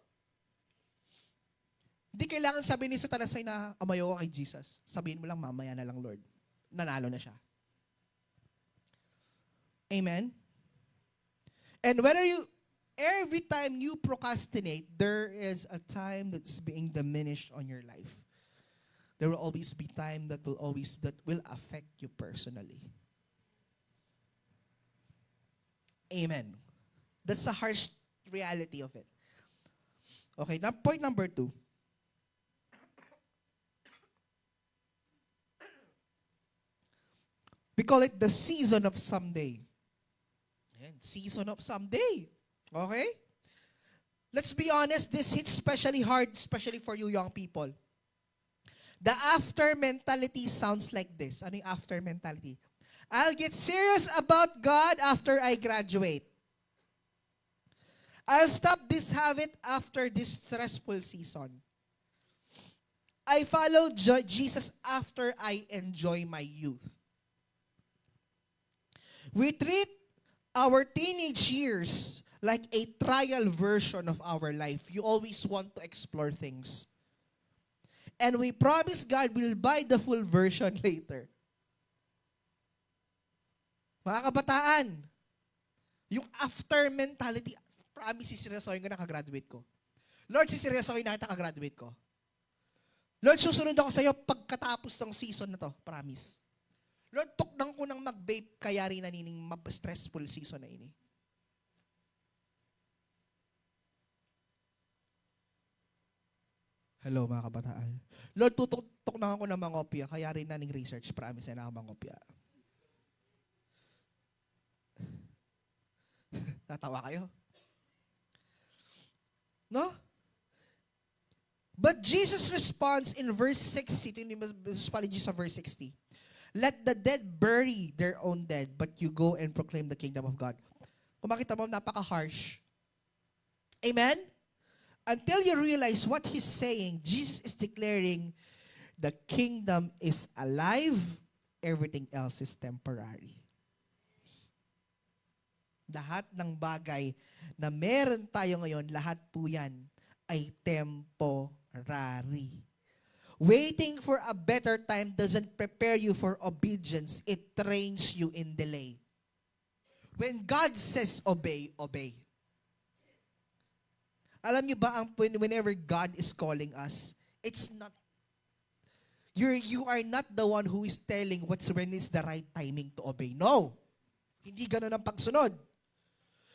Hindi kailangan sabihin ni Satanas sa'yo na amayo ka kay Jesus. Sabihin mo lang, mamaya na lang, Lord. Nanalo na siya. Amen? And every time you procrastinate, there is a time that's being diminished on your life. There will always be time that will affect you personally. Amen. That's the harsh reality of it. Okay, now point number 2. We call it the season of someday. Ayan, season of someday. Okay? Let's be honest, this hits especially hard, especially for you young people. The after mentality sounds like this. Ano yung after mentality? I'll get serious about God after I graduate. I'll stop this habit after this stressful season. I follow Jesus after I enjoy my youth. We treat our teenage years like a trial version of our life. You always want to explore things. And we promise God we'll buy the full version later. Mga kabataan, yung after mentality, promise, siseryosohin ko na kagraduate ko. Lord, siseryosohin na kita kagraduate ko. Lord, susunod ako sa iyo pagkatapos ng season na to, promise. Lord, tuknang ko nang mag-vape, kaya rin nanining stressful season na ini. Hello, mga kabataan. Lord, tuknang ako ng mangopya, kaya rin naning research, promise na ako mangopya. Natawa kayo? No? But Jesus responds in verse 60, Jesus sa verse 60. Let the dead bury their own dead, but you go and proclaim the kingdom of God. Kung makita mo, napaka-harsh. Amen? Until you realize what He's saying, Jesus is declaring, the kingdom is alive, everything else is temporary. Lahat ng bagay na meron tayo ngayon, lahat po yan ay temporary. Waiting for a better time doesn't prepare you for obedience. It trains you in delay. When God says obey, obey. Alam niyo ba, whenever God is calling us, it's not, You are not the one who is telling when is the right timing to obey. No. Hindi ganun ang pagsunod.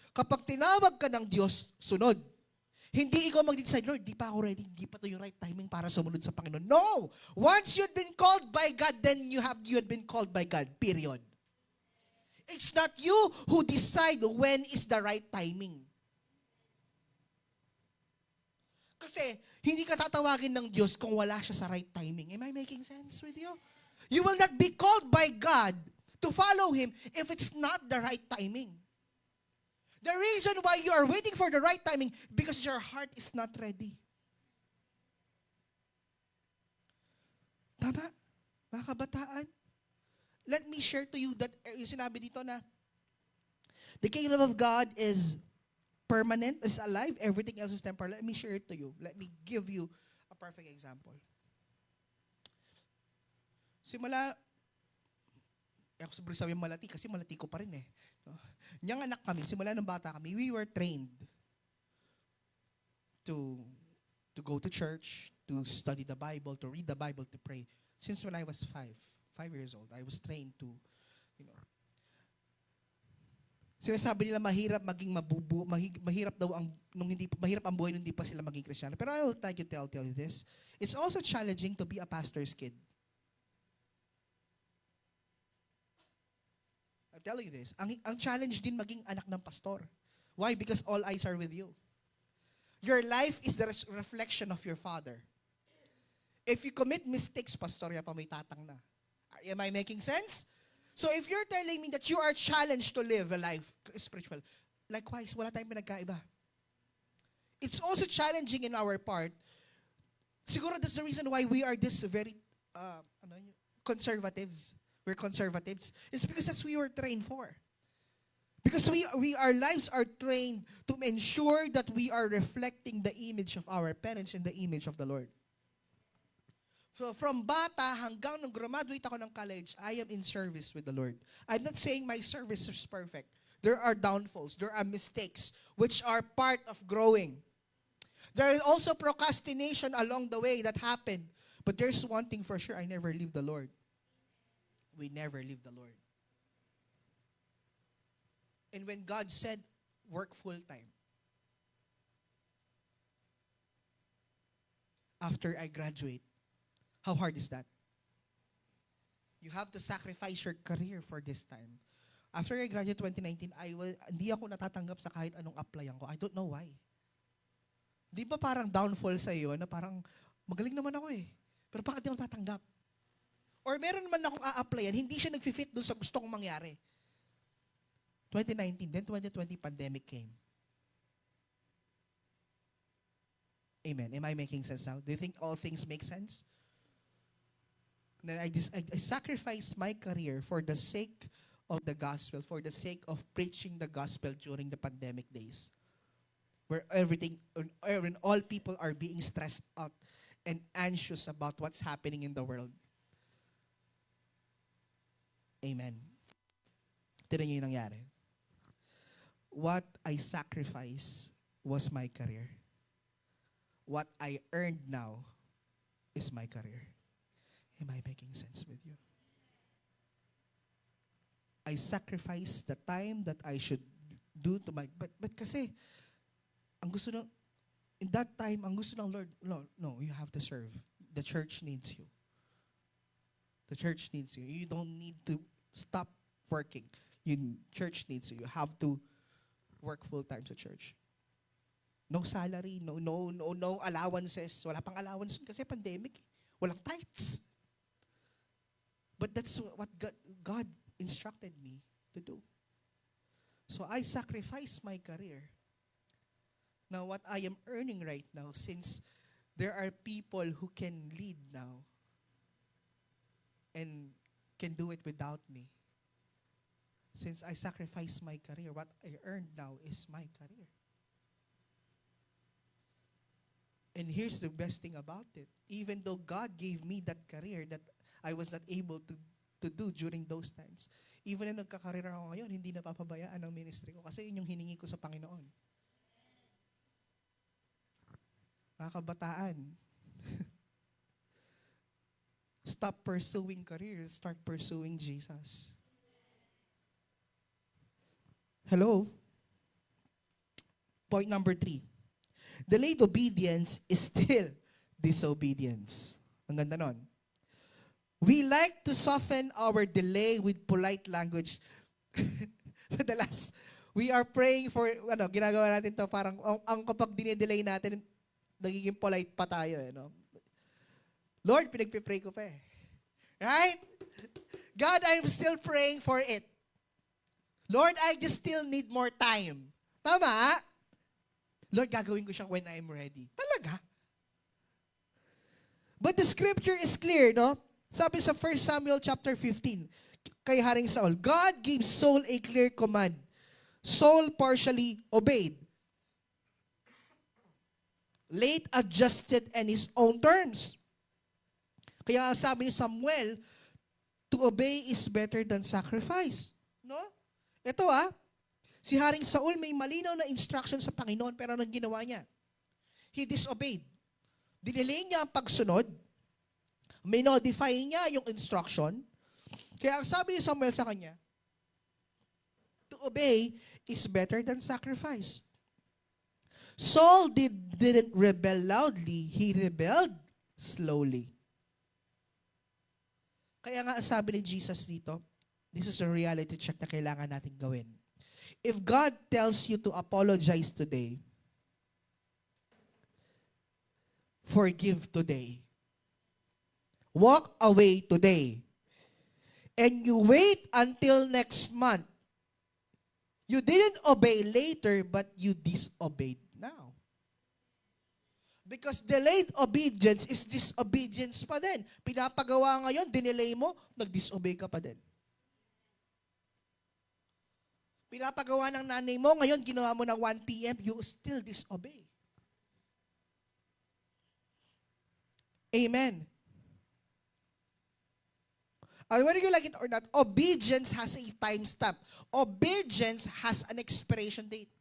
Kapag tinawag ka ng Diyos, sunod. Hindi ikaw mag-decide, Lord, di pa ako ready, di pa to yung right timing para sumunod sa Panginoon. No! Once you've been called by God, then you had been called by God. Period. It's not you who decide when is the right timing. Kasi, hindi ka tatawagin ng Diyos kung wala siya sa right timing. Am I making sense with you? You will not be called by God to follow Him if it's not the right timing. The reason why you are waiting for the right timing because your heart is not ready. Tama? Mga kabataan? Let me share to you that yung sinabi dito na the kingdom of God is permanent, is alive, everything else is temporal. Let me share it to you. Let me give you a perfect example. Simula, ako sobrang sabi malati kasi malati ko pa rin eh. No? Niyang anak kami, simula nung bata kami, we were trained to go to church, to study the Bible, to read the Bible, to pray. Since when I was 5 years old, I was trained to, sinasabi nila mahirap maging mahirap daw ang mahirap ang buhay nung hindi pa sila maging Kristiyano. Pero I will tell you this. It's also challenging to be a pastor's kid. I'll tell you this. Ang challenge din maging anak ng pastor. Why? Because all eyes are with you. Your life is the reflection of your father. If you commit mistakes, pastorya pa may tatang na. Am I making sense? So if you're telling me that you are challenged to live a life spiritual, likewise, wala tayong pinagkaiba. It's also challenging in our part. Siguro that's the reason why we are this very conservatives. We're conservatives. It's because that's what we were trained for. Because our lives are trained to ensure that we are reflecting the image of our parents and the image of the Lord. So from bata hanggang nung graduate ako ng college, I am in service with the Lord. I'm not saying my service is perfect. There are downfalls. There are mistakes which are part of growing. There is also procrastination along the way that happened. But there's one thing for sure, I never leave the Lord. We never leave the Lord. And when God said, work full-time, after I graduate, how hard is that? You have to sacrifice your career for this time. After I graduate 2019, hindi ako natatanggap sa kahit anong applyan ko. I don't know why. Di ba parang downfall sa iyo na parang magaling naman ako eh. Pero bakit di ako natatanggap? Or meron naman akong a-applyan, hindi siya nag-fit doon sa gusto kong mangyari. 2019, then 2020 pandemic came. Amen. Am I making sense now? Do you think all things make sense? Then I sacrificed my career for the sake of the gospel, for the sake of preaching the gospel during the pandemic days, where when all people are being stressed out and anxious about what's happening in the world. Amen. Tignan niyo yung nangyari. What I sacrificed was my career. What I earned now is my career. Am I making sense with you? I sacrificed the time that I should do to my, but kasi, ang gusto ng, in that time, ang gusto ng Lord, no, you have to serve. The church needs you. The church needs you. You don't need to stop working. Church needs you. You have to work full-time sa church. No salary, no allowances. Wala pang allowance kasi pandemic. Walang tithes. But that's what God instructed me to do. So I sacrificed my career. Now what I am earning right now, since there are people who can lead now and can do it without me. Since I sacrificed my career, what I earned now is my career. And here's the best thing about it. Even though God gave me that career that I was not able to do during those times, even na nagkakarera ako ngayon, hindi napapabayaan ang ministry ko kasi yun yung hiningi ko sa Panginoon. Mga kabataan, Stop pursuing career. Start pursuing Jesus. Hello? Point number 3. Delayed obedience is still disobedience. Ang ganda nun. We like to soften our delay with polite language. Madalas, we are praying for, ginagawa natin to parang, ang kapag dinidelay natin, nagiging polite pa tayo. Lord, pinagpipray ko pa eh. Right? God, I'm still praying for it. Lord, I just still need more time. Tama? Lord, gagawin ko siya when I'm ready. Talaga? But the scripture is clear, no? Sabi sa 1 Samuel chapter 15, kay Haring Saul, God gave Saul a clear command. Saul partially obeyed. Late adjusted in his own terms. Kaya sabi ni Samuel, to obey is better than sacrifice. No? Ito si Haring Saul may malinaw na instruction sa Panginoon pero anong ginawa niya? He disobeyed. Dinelay niya ang pagsunod. Minodify niya yung instruction. Kaya ang sabi ni Samuel sa kanya, to obey is better than sacrifice. Saul didn't rebel loudly, he rebelled slowly. Kaya nga sabi ni Jesus dito, this is a reality check na kailangan natin gawin. If God tells you to apologize today, forgive today. Walk away today. And you wait until next month. You didn't obey later, but you disobeyed now. Because delayed obedience is disobedience pa din. Pinapagawa ngayon, dinelay mo, nag-disobey ka pa din. Pinapagawa ng nanay mo, ngayon ginawa mo ng 1 p.m., you still disobey. Amen. And whether you like it or not, obedience has a time stamp. Obedience has an expiration date.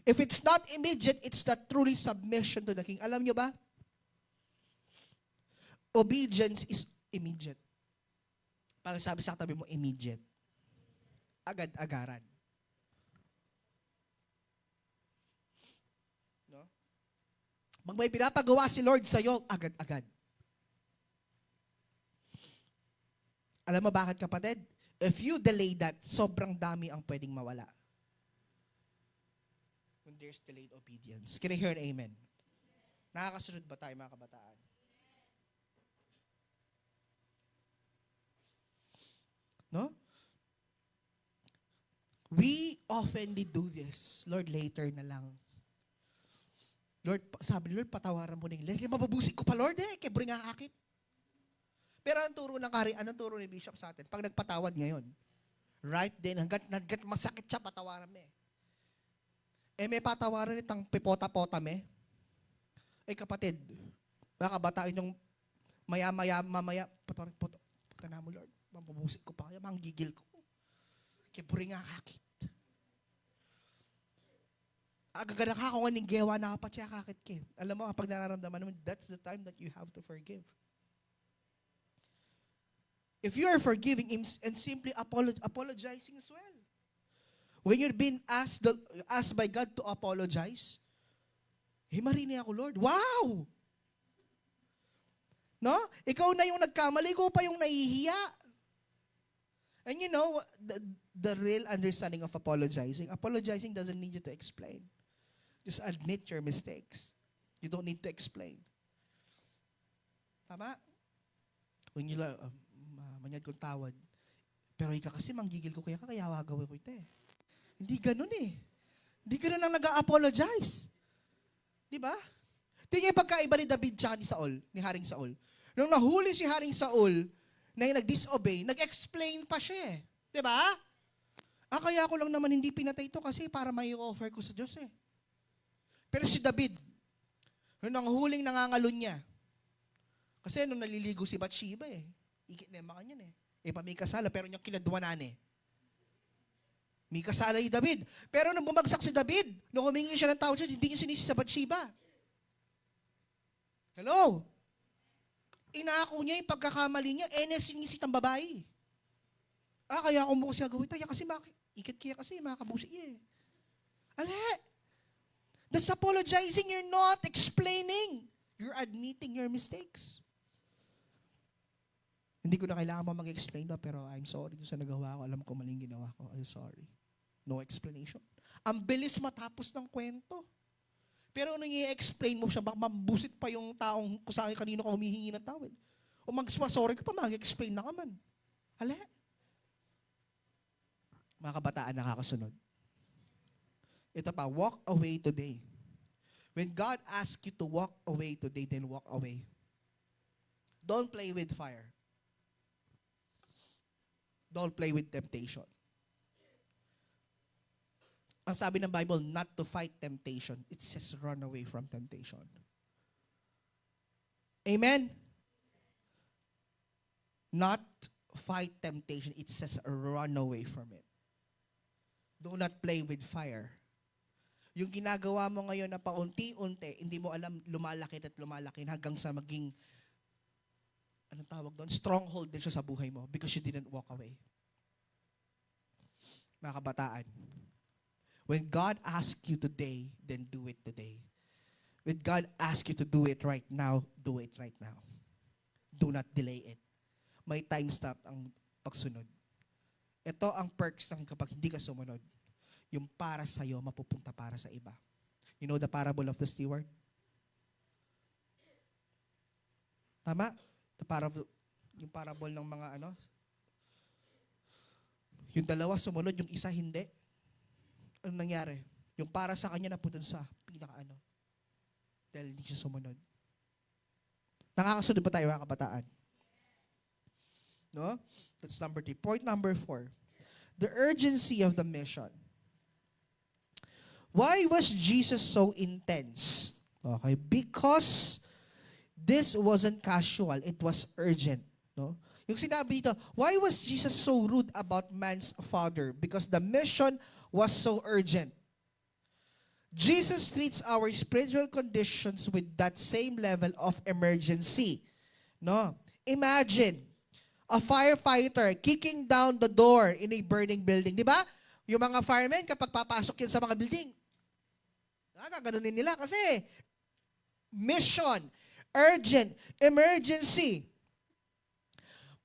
If it's not immediate, it's not truly submission to the king. Alam nyo ba? Obedience is immediate. Parang sabi sa katabi mo, immediate. Agad-agaran. No? Pag may pinapagawa si Lord sa'yo, agad-agad. Alam mo bakit, kapatid? If you delay that, sobrang dami ang pwedeng mawala. When there's delayed obedience. Can I hear an amen? Nakakasunod ba tayo, mga kabataan? No? We oftenly do this. Lord, later na lang. Lord, sabi ni Lord, patawaran mo na yung later. Mababusik ko pa, Lord, kaya bring nga akit. Pero ang turo ng anong turo ni Bishop sa atin? Pag nagpatawad ngayon, right then, hanggat masakit siya, patawaran mo may patawaran itang pipota-pota me. Kapatid, baka batain yung mamaya, patawaran, pagkana mo, Lord, mabubusik ko pa kaya, manggigil ko. Kiburi nga kakit. Agaganak ka kung anong gewa na kapat siya kakit ke. Alam mo, kapag nararamdaman mo, that's the time that you have to forgive. If you are forgiving him and simply apologizing as well. When you're being asked by God to apologize, marinig ako, Lord. Wow! No? Ikaw na yung nagkamali, ikaw pa yung nahihiya. And you know, the real understanding of apologizing doesn't need you to explain. Just admit your mistakes. You don't need to explain. Tama? When you manyad kong tawad. Pero ika kasi manggigil ko kaya gawin ko ito Hindi ganun Hindi ganun lang nag-apologize. Di ba? Tingnan pagkaiba ni David tsaka ni Haring Saul. Nung nahuli si Haring Saul na yung nag-disobey, nag-explain pa siya Di ba? Kaya ko lang naman hindi pinatay ito kasi para may offer ko sa Diyos Pero si David, nung nanghuling nangangalon niya, kasi nung naliligo si Bathsheba ikit na yung mga niyan may kasala, pero niyang kinadwanan May kasala si David. Pero nung bumagsak si David, nung humingi siya ng tawad siya, hindi niya sinisi sa Bathsheba. Hello? Inako niya yung pagkakamali niya, sinisi ng babae. Kaya ako mo kasi gagawin tayo kasi ikit kaya kasi makakabusi niya eh. Ale, that's apologizing, you're not explaining. You're admitting your mistakes. Hindi ko na kailangan pa mag-explain na, pero I'm sorry sa nagawa ko. Alam ko maling ginawa ko. I'm sorry. No explanation. Ang bilis matapos ng kwento. Pero nung i-explain mo siya, baka mambusit pa yung taong kung sa akin kanino ka humihingi ng tawad. O sorry ka pa, mag-explain na ka man. Hala. Mga kabataan, nakakasunod. Ito pa, walk away today. When God asks you to walk away today, then walk away. Don't play with fire. Don't play with temptation. Ang sabi ng Bible, not to fight temptation. It says run away from temptation. Amen? Not fight temptation. It says run away from it. Do not play with fire. Yung ginagawa mo ngayon na paunti-unti, hindi mo alam, lumalaki at lumalaki hanggang sa maging anong tawag doon? Stronghold din siya sa buhay mo because you didn't walk away. Mga kabataan, when God asks you today, then do it today. When God asks you to do it right now, do it right now. Do not delay it. May time stop ang pagsunod. Ito ang perks ng kapag hindi ka sumunod. Yung para sa'yo, mapupunta para sa iba. You know the parable of the steward? Tama? Yung parable ng mga yung dalawa sumunod, yung isa hindi. Anong nangyari? Yung para sa kanya napunta sa dahil hindi siya sumunod. Nakakasunod ba tayo mga kabataan? No? That's number 3. Point number 4. The urgency of the mission. Why was Jesus so intense? Okay, because this wasn't casual, it was urgent. No? Yung sinabi dito, why was Jesus so rude about man's father? Because the mission was so urgent. Jesus treats our spiritual conditions with that same level of emergency. No? Imagine a firefighter kicking down the door in a burning building. Di ba? Yung mga firemen, kapag papasok yan sa mga building, gaganunin nila kasi mission, urgent, emergency.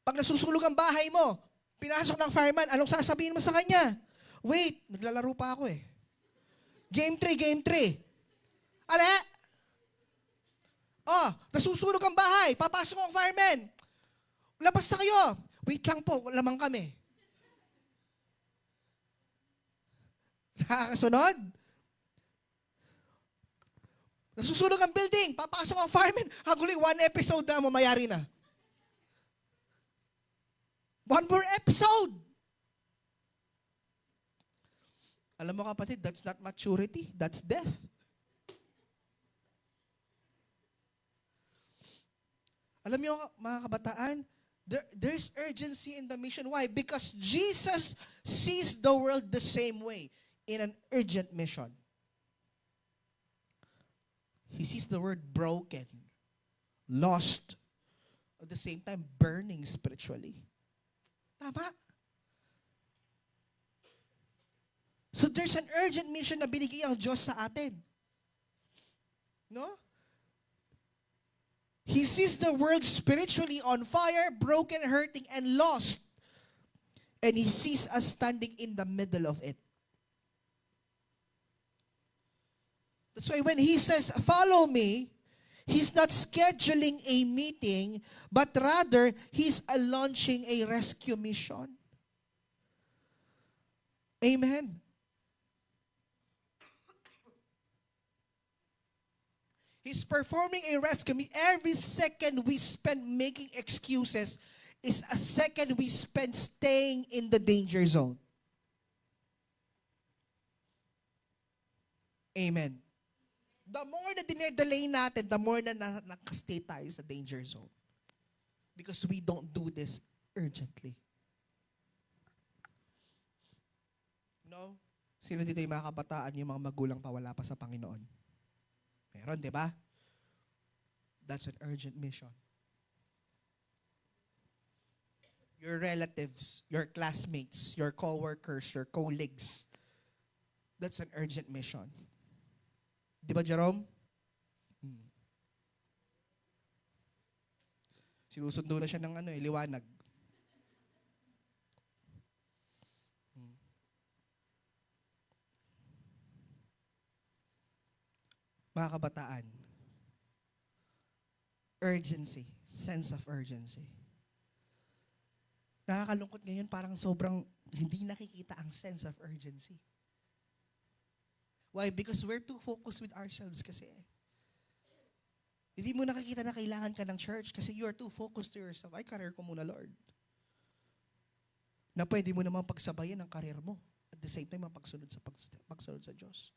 Pag nasusulog ang bahay mo, pinasok ng fireman, anong sasabihin mo sa kanya? Wait, naglalaro pa ako eh. Game 3, game 3. Ale? Nasusunog ang bahay, papasok ang fireman. Labas na kayo. Wait lang po, lamang kami. Nakakasunod? Nasusunog ang building, papasok ang fireman. Haguli, 1 episode na mamayari na. 1 more episode. Alam mo kapatid, that's not maturity, that's death. Alam niyo mga kabataan, there's urgency in the mission. Why? Because Jesus sees the world the same way in an urgent mission. He sees the world broken, lost, at the same time burning spiritually. Tama? So there's an urgent mission na binigay ang Diyos sa atin. No? He sees the world spiritually on fire, broken, hurting, and lost. And He sees us standing in the middle of it. That's why when He says, follow me, He's not scheduling a meeting, but rather, He's launching a rescue mission. Amen. He's performing a rescue. Every second we spend making excuses is a second we spend staying in the danger zone. Amen. The more na dinedelay natin, the more na nakastay tayo sa danger zone. Because we don't do this urgently. No? Sino dito yung mga kabataan, yung mga magulang pa wala pa sa Panginoon? Meron, di ba? That's an urgent mission. your relatives, your classmates, your co-workers, your colleagues. That's an urgent mission. Di ba, Jerome? Sinusundo na siya ng liwanag. Mga kabataan, urgency, sense of urgency. Nakakalungkot ngayon, parang sobrang hindi nakikita ang sense of urgency. Why? Because we're too focused with ourselves kasi. Hindi mo nakikita na kailangan ka ng church kasi you are too focused to yourself. Ay, career ko muna, Lord. Na pwede mo naman pagsabayan ang career mo. At the same time, pagsunod sa Diyos.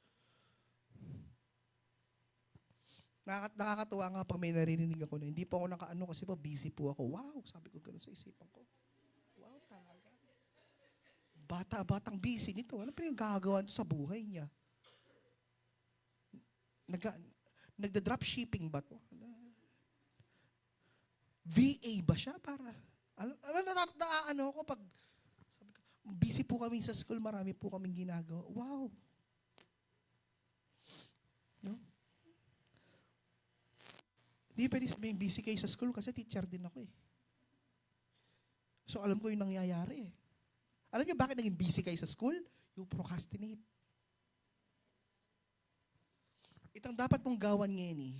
Nakakatuwa nga pag may narinig ako na hindi po ako nakaano kasi po busy po ako. Wow, sabi ko ganun sa isipan ko. Wow, talaga. Batang busy nito. Ano pa yung gagawin sa buhay niya? Nagda-dropshipping ba to? VA ba siya para? Ano ko pag sabi ko, busy po kami sa school, marami po kaming ginagawa. Wow. No? Hindi pwede sabihin busy kayo sa school kasi teacher din ako eh. So alam ko yung nangyayari eh. Alam niyo bakit naging busy kayo sa school? You procrastinate. Itang dapat mong gawan ngayon eh.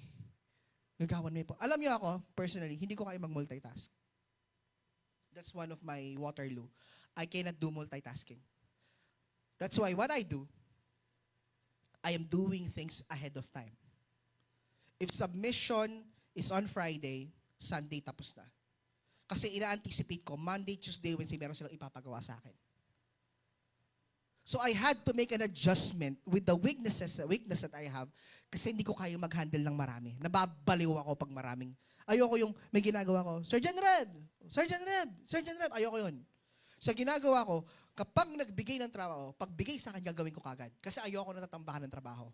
Gagawan mo po. Alam niyo ako, personally, hindi ko kaya mag-multitask. That's one of my Waterloo. I cannot do multitasking. That's why what I do, I am doing things ahead of time. If submission is on Friday, Sunday tapos na. Kasi ina-anticipate ko, Monday, Tuesday, Wednesday, meron silang ipapagawa sa akin. So I had to make an adjustment with the weakness that I have kasi hindi ko kaya mag-handle ng marami. Nababaliw ako pag maraming. Ayoko yung may ginagawa ko, Sergeant Red! Ayoko yun. Sa ginagawa ko, kapag nagbigay ng trabaho, pagbigay sa akin, gagawin ko kagad. Kasi ayoko natatambakan ng trabaho.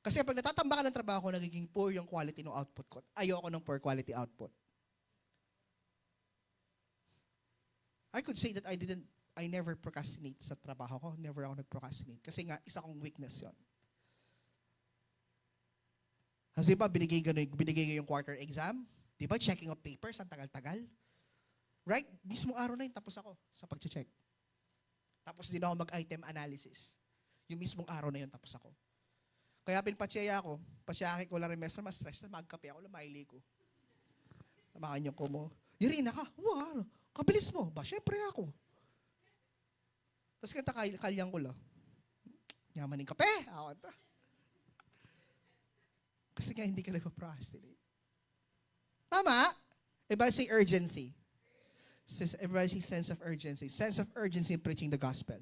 Kasi pag natatambakan ng trabaho ko, nagiging poor yung quality ng output ko. Ayoko ng poor quality output. I could say that I never procrastinate sa trabaho ko. Never ako nag-procrastinate. Kasi nga, isa kong weakness yon. Kasi ba, binigay yung quarter exam? Di ba, checking of papers, ang tagal-tagal? Right? Mismo araw na yun, tapos ako sa pag-check. Tapos din ako mag-item analysis. Yung mismong araw na yun, tapos ako. Kaya pinpatsaya ako, pasyaki ko lang rin, mas stress na, magkape ako, lumaili ko. Namakan yung ko mo. Irina ka, wow, kabilis mo. Ba, syempre ako. Tapos kanta kalyang ko lang. Yaman yung kape. Awan ta. Kasi nga hindi ka nagpa-procrastinate. Tama? Everybody say urgency. Everybody say sense of urgency. Sense of urgency in preaching the gospel.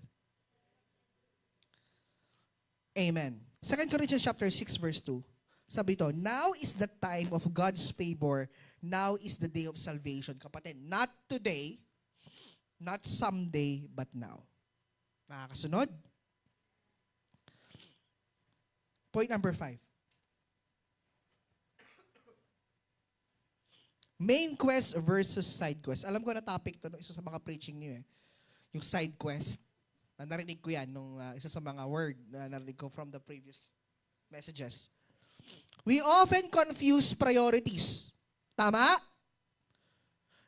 Amen. 2 Corinthians chapter 6 verse 2. Sabi ito, now is the time of God's favor. Now is the day of salvation. Kapatid, not today, not someday, but now. Nakakasunod? Point number 5. Main quest versus side quest. Alam ko na topic to, no? Isa sa mga preaching niyo eh. Yung side quest. Narinig ko yan nung isa sa mga word na narinig ko from the previous messages. We often confuse priorities. Tama?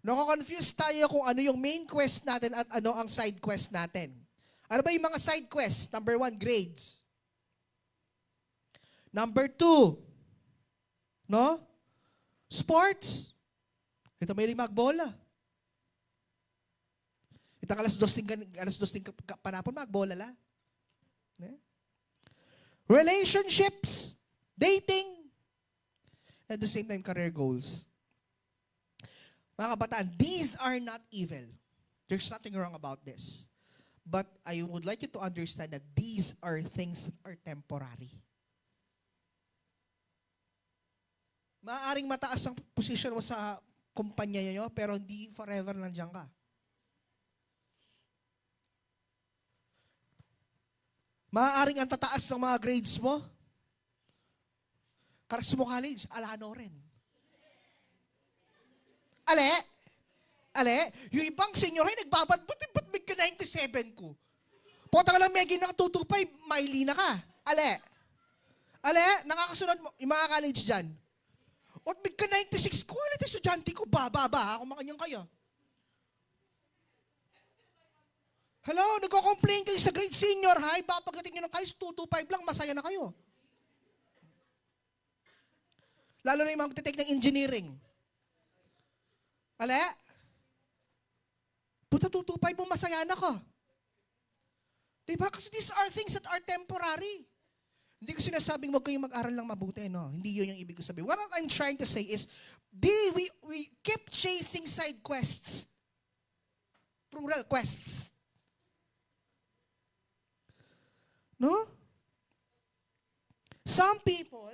Nako-confuse tayo kung ano yung main quest natin at ano ang side quest natin. Ano ba yung mga side quest? Number 1, grades. Number 2, no? Sports. Ito may magbola. Itang alas 2 panapon, magbola la. Yeah. Relationships. Dating. At the same time, career goals. Mga kabataan, these are not evil. There's nothing wrong about this. But I would like you to understand that these are things that are temporary. Maaaring mataas ang position mo sa kumpanya nyo, pero hindi forever nandiyan ka. Maaaring ang tataas ng mga grades mo, Karas mo college, alano rin. Ale? Ale, yung ibang senior ay ba't may ka 97 ko? Puta ka lang, Meggy, ng 225, maili na ka. Ale, nakakasunod mo, yung mga college dyan. O may ka 96, quality estudyante ko, baba, kung makanyang kayo. Hello, nagko-complain kayo sa grade senior high, pagdating nyo ng college, 225 lang, masaya na kayo. Lalo na yung mga magte-take ng engineering. Ale, puta 225 mo, masaya na ka. Diba? Kasi these are things that are temporary. Hindi ko sinasabing huwag kayong mag-aral lang mabuti, no? Hindi yun yung ibig ko sabihin. What I'm trying to say is, we keep chasing side quests. Plural quests. No? Some people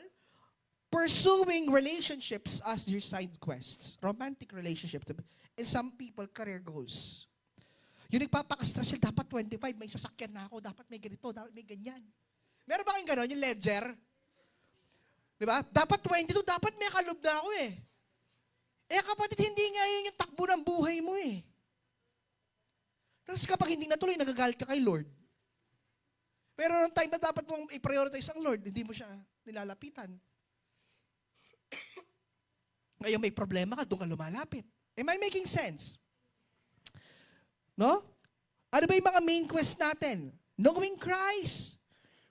pursuing relationships as their side quests. Romantic relationships. And some people, career goals. Yung nagpapaka-stress sila, dapat 25, may sasakyan na ako, dapat may ganito, dapat may ganyan. Meron ba kayong gano'n? Yung ledger? Di ba? Dapat 22, dapat may kalob na ako eh. Eh kapatid, hindi nga yun yung takbo ng buhay mo eh. Tapos kapag hindi natuloy, nagagalit ka kay Lord. Pero noong time na dapat mong i-prioritize ang Lord, hindi mo siya nilalapitan. Ngayon may problema ka, doon ka lumalapit. Am I making sense? No? Ano ba yung mga main quest natin? Knowing Christ.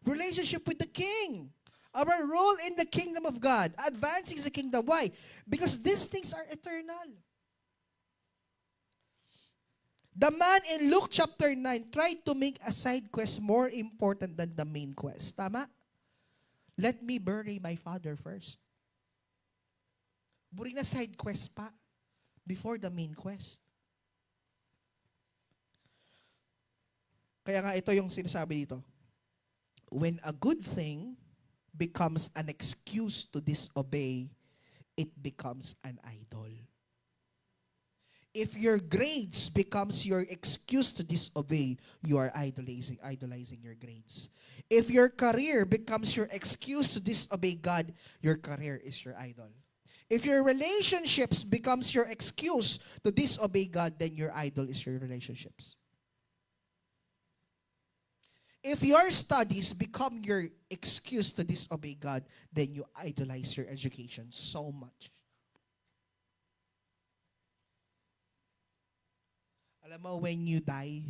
Relationship with the King. Our role in the kingdom of God. Advancing the kingdom. Why? Because these things are eternal. The man in Luke chapter 9 tried to make a side quest more important than the main quest. Tama? Let me bury my father first. Buri na side quest pa before the main quest. Kaya nga ito yung sinasabi dito. When a good thing becomes an excuse to disobey, it becomes an idol. If your grades becomes your excuse to disobey, you are idolizing your grades. If your career becomes your excuse to disobey God, your career is your idol. If your relationships becomes your excuse to disobey God, then your idol is your relationships. If your studies become your excuse to disobey God, then you idolize your education so much. Alam mo, when you die,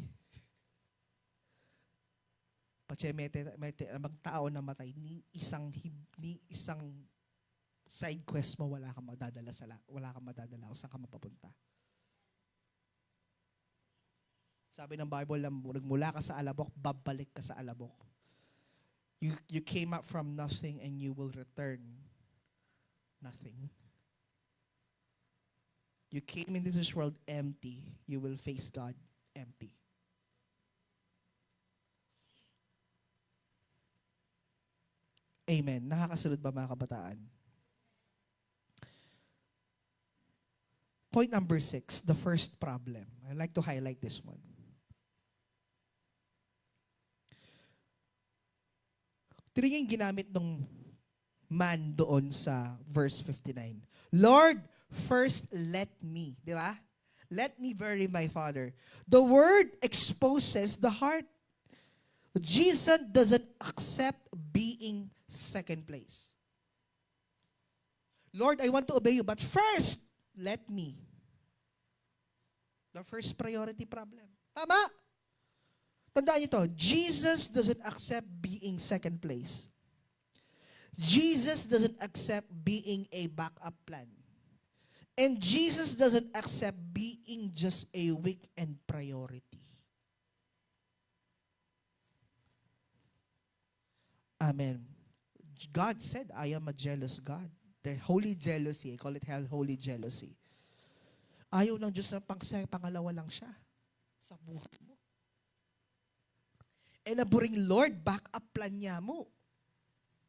magtao na matay, ni isang side quest mo, wala kang madadala kung saan ka mapapunta. Sabi ng Bible, nagmula ka sa alabok, babalik ka sa alabok. You came up from nothing and you will return nothing. You came into this world empty, you will face God empty. Amen. Nakakasunod ba mga kabataan? Point number 6, the first problem. I'd like to highlight this one. Tingnan yung ginamit ng man doon sa verse 59. Lord, first let me. Di ba? Let me bury my father. The word exposes the heart. Jesus doesn't accept being second place. Lord, I want to obey you, but first, let me. The first priority problem. Tama? Tandaan niyo to, Jesus doesn't accept being second place. Jesus doesn't accept being a backup plan. And Jesus doesn't accept being just a weekend priority. Amen. God said, I am a jealous God. The holy jealousy, I call it holy jealousy. Ayaw ng Diyos na pangalawa lang siya sa buhay mo. E naburing Lord, backup plan niya mo.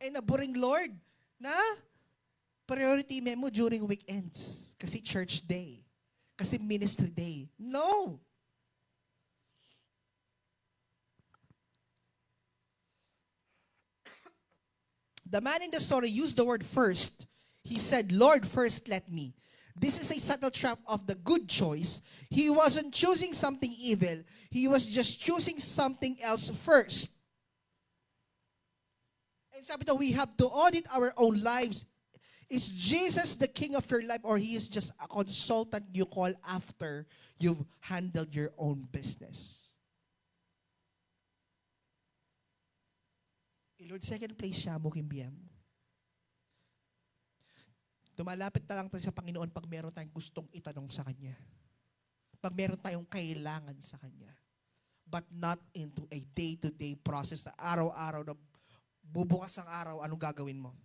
E naburing Lord na priority mo during weekends. Kasi church day. Kasi ministry day. No! The man in the story used the word first. He said, Lord, first let me. This is a subtle trap of the good choice. He wasn't choosing something evil. He was just choosing something else first. And sabi daw, we have to audit our own lives. Is Jesus the king of your life, or he is just a consultant you call after you've handled your own business? Lord, second place siya mo kimbiyam. Tumalapit na lang tayo sa Panginoon pag meron tayong gustong itanong sa Kanya. Pag meron tayong kailangan sa Kanya. But not into a day-to-day process na araw-araw na bubukas ang araw, anong gagawin mo?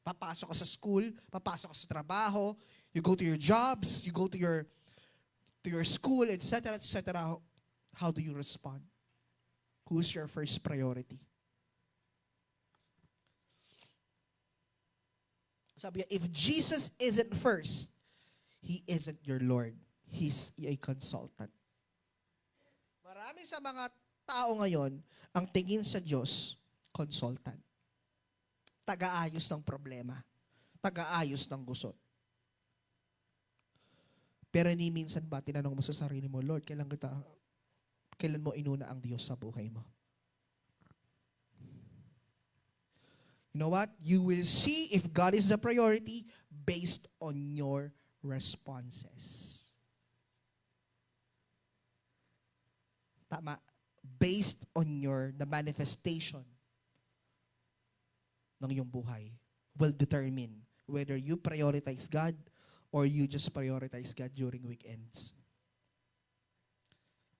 Papasok ka sa school, papasok ka sa trabaho, you go to your jobs, you go to your school, etc., etc. How do you respond? Who's your first priority? Sabi niya, if Jesus isn't first, He isn't your Lord. He's a consultant. Marami sa mga tao ngayon, ang tingin sa Diyos, consultant. Taga-ayos ng problema. Taga-ayos ng gusot. Pero ni minsan ba tinanong mo sa sarili mo, Lord, kailan mo inuna ang Diyos sa buhay mo? You know what? You will see if God is the priority based on your responses. Tama. Based on the manifestation ng iyong buhay will determine whether you prioritize God or you just prioritize God during weekends.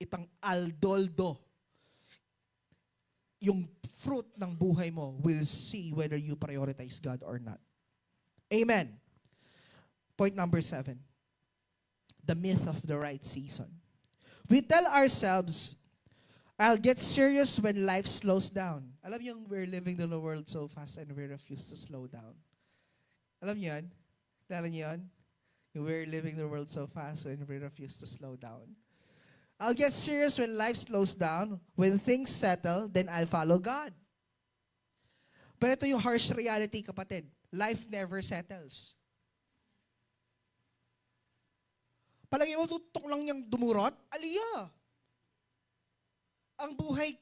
Itang aldoldo, yung fruit ng buhay mo will see whether you prioritize God or not. Amen. Point number 7. The myth of the right season. We tell ourselves, I'll get serious when life slows down. Alam niyo, we're living in the world so fast and we refuse to slow down. Alam niyo yan? Alam niyo yan? We're living in the world so fast and we refuse to slow down. I'll get serious when life slows down. When things settle, then I'll follow God. Pero ito yung harsh reality, kapatid. Life never settles. Palagi mo, tutok lang niyang dumurot, aliyah. Ang buhay,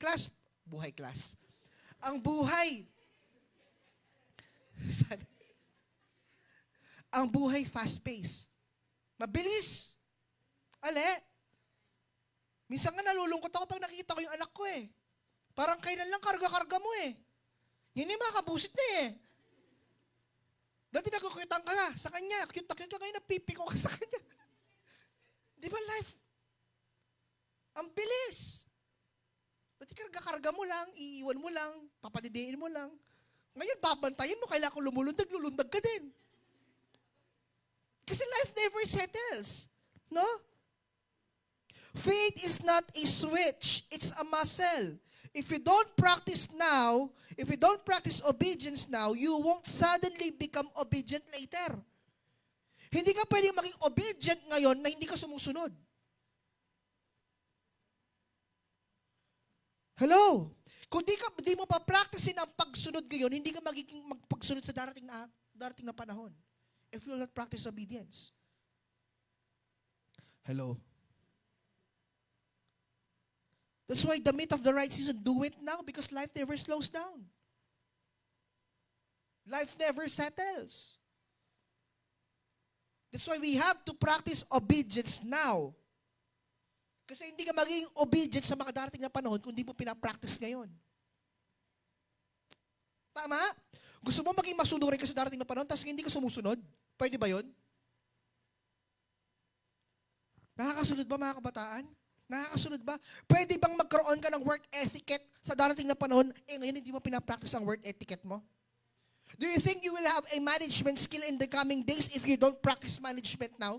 ang buhay fast-paced. Mabilis. Minsan nga nalulungkot ako pag nakita ko yung anak ko eh. Parang kailan lang karga-karga mo eh. Yan yung mga kabusit na eh. Dati nagkukutan ka na sa kanya. Cute ka ngayon, napipiko ka sa kanya. Di ba life? Ang bilis. Dati karga-karga mo lang, iiwan mo lang, papadidiin mo lang. Ngayon, babantayin mo, kailangan kong lulundag ka din. Kasi life never settles. No? Faith is not a switch. It's a muscle. If you don't practice now, if you don't practice obedience now, you won't suddenly become obedient later. Hindi ka pwedeng maging obedient ngayon na hindi ka sumusunod. Hello? Kung di mo pa practicein ang pagsunod ngayon, hindi ka magiging magpagsunod sa darating na panahon. If you will not practice obedience. Hello? That's why the myth of the right season, do it now because life never slows down. Life never settles. That's why we have to practice obedience now. Kasi hindi ka magiging obedient sa mga darating na panahon kung hindi mo pinapractice ngayon. Tama? Gusto mo maging masunurin ka sa darating na panahon tapos hindi ka sumusunod? Pwede ba yun? Nakakasunod ba mga kabataan? Nakakasunod ba? Pwede bang magkaroon ka ng work etiquette sa darating na panahon, ngayon hindi mo pinapractice ang work etiquette mo? Do you think you will have a management skill in the coming days if you don't practice management now?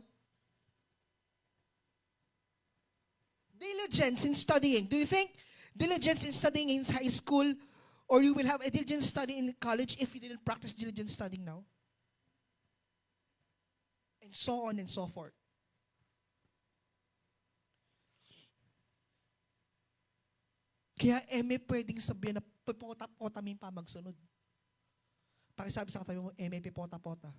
Diligence in studying. Do you think diligence in studying in high school or you will have a diligent study in college if you didn't practice diligent studying now? And so on and so forth. Kaya may pwedeng sabihin na pipota-pota mo yung pamagsunod. Pakisabi sa katabi mo, may pipota-pota.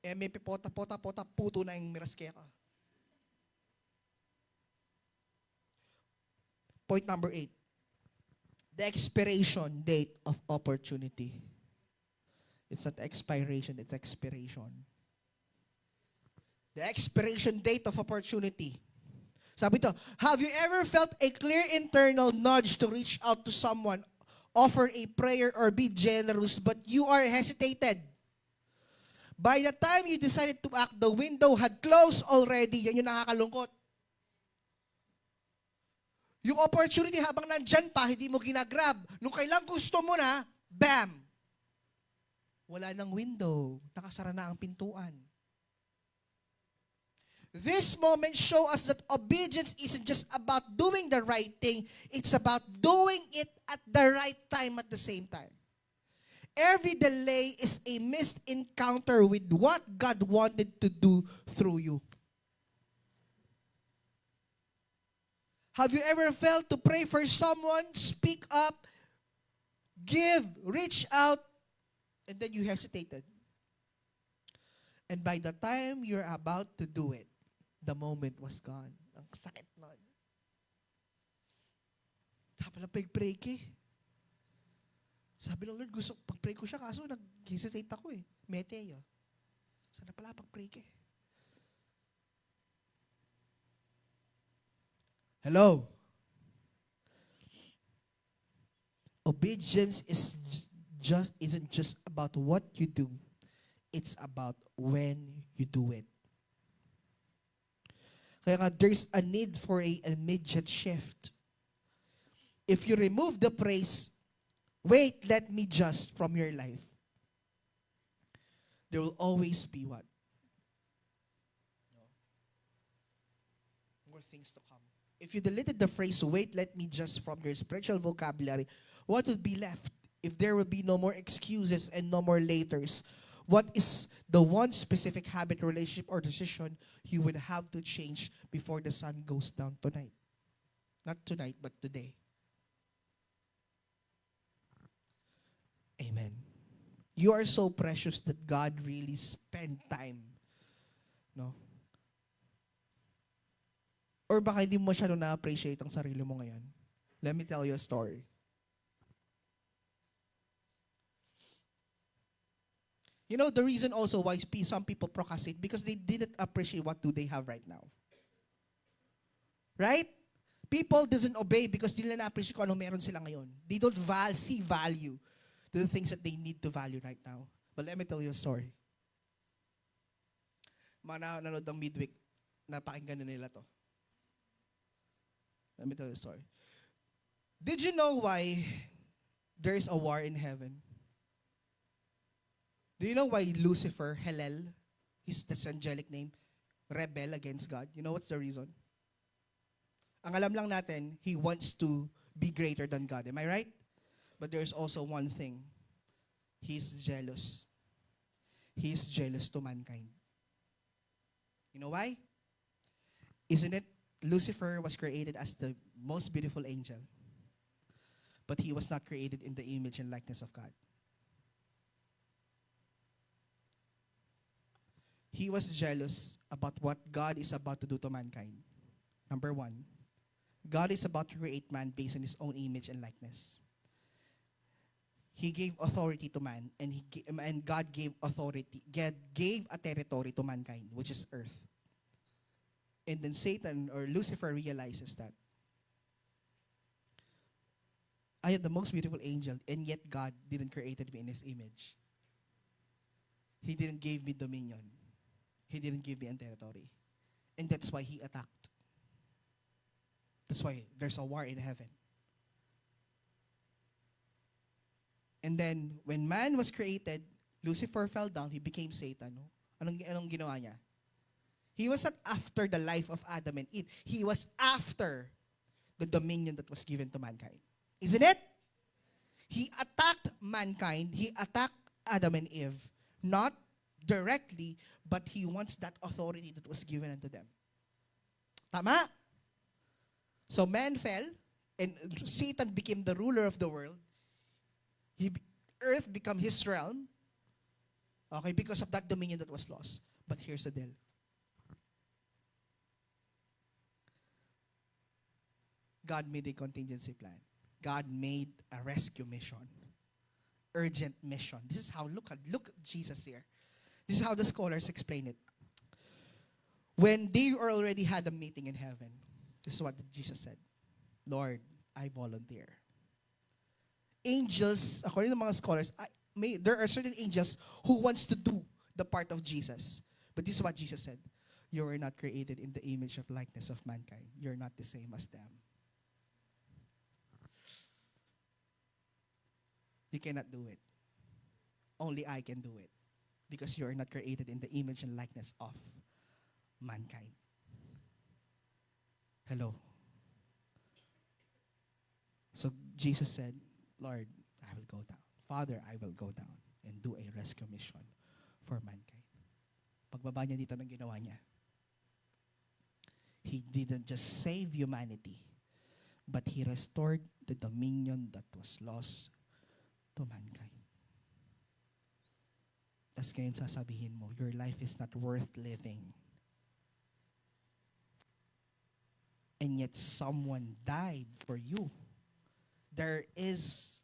may pipota-pota-pota, puto na yung miraskera. Point number 8. The expiration date of opportunity. It's not expiration, it's expiration. The expiration date of opportunity. Sabi ito, have you ever felt a clear internal nudge to reach out to someone, offer a prayer, or be generous, but you are hesitated? By the time you decided to act, the window had closed already. Yan yung nakakalungkot. Yung opportunity habang nandyan pa, hindi mo ginagrab. Nung kailang gusto mo na, bam! Wala nang window. Nakasara na ang pintuan. This moment show us that obedience isn't just about doing the right thing. It's about doing it at the right time at the same time. Every delay is a missed encounter with what God wanted to do through you. Have you ever felt to pray for someone, speak up, give, reach out, and then you hesitated? And by the time you're about to do it, the moment was gone. Ang sakit nun. Dapat lang pag-pray ka eh. Sabi ng Lord, gusto, pag-pray ko siya, kaso nag-hesitate ako eh. Meteo. Sana pala pag-pray ka eh. Hello? Obedience isn't just about what you do. It's about when you do it. Kaya nga, there's a need for an immediate shift. If you remove the praise, wait, let me just from your life, there will always be what? No. More things to come. If you deleted the phrase, wait, let me just from your spiritual vocabulary, what would be left? If there will be no more excuses and no more laters, what is the one specific habit, relationship, or decision you would have to change before the sun goes down tonight? Not tonight, but today. Amen. You are so precious that God really spent time. No? Or baka hindi mo masyado na-appreciate ang sarili mo ngayon. Let me tell you a story. You know, the reason also why some people procrastinate, because they didn't appreciate what do they have right now. Right? People doesn't obey because di nila na-appreciate kung ano meron sila ngayon. They don't see value to the things that they need to value right now. But let me tell you a story. Mga nanood ng midweek, napakinggan na nila to. Let me tell you a story. Did you know why there is a war in heaven? Do you know why Lucifer, Hellel, his angelic name, rebel against God? You know what's the reason? Ang alam lang natin, he wants to be greater than God. Am I right? But there's also one thing. He's jealous. He's jealous to mankind. You know why? Isn't it Lucifer was created as the most beautiful angel, but he was not created in the image and likeness of God. He was jealous about what God is about to do to mankind. Number one, God is about to create man based on his own image and likeness. He gave authority to man, and God gave authority, God gave a territory to mankind, which is earth. And then Satan or Lucifer realizes that I am the most beautiful angel, and yet God didn't create me in his image. He didn't give me dominion. He didn't give me a territory. And that's why he attacked. That's why there's a war in heaven. And then, when man was created, Lucifer fell down, he became Satan. No? Anong ginawa niya? He was not after the life of Adam and Eve. He was after the dominion that was given to mankind. Isn't it? He attacked mankind. He attacked Adam and Eve. Not directly, but he wants that authority that was given unto them. Tama? So man fell, and Satan became the ruler of the world. Earth became his realm. Okay, because of that dominion that was lost. But here's the deal. God made a contingency plan. God made a rescue mission. Urgent mission. This is how, look at Jesus here. This is how the scholars explain it. When they already had a meeting in heaven, this is what Jesus said. Lord, I volunteer. Angels, according to mga scholars, there are certain angels who wants to do the part of Jesus. But this is what Jesus said. You were not created in the image of likeness of mankind. You're not the same as them. You cannot do it. Only I can do it. Because you are not created in the image and likeness of mankind. Hello. So Jesus said, Lord, I will go down. Father, I will go down and do a rescue mission for mankind. Pagbaba niya dito ng ginawa niya, He didn't just save humanity, but He restored the dominion that was lost to mankind. Tapos ngayon sasabihin mo, your life is not worth living. And yet someone died for you. There is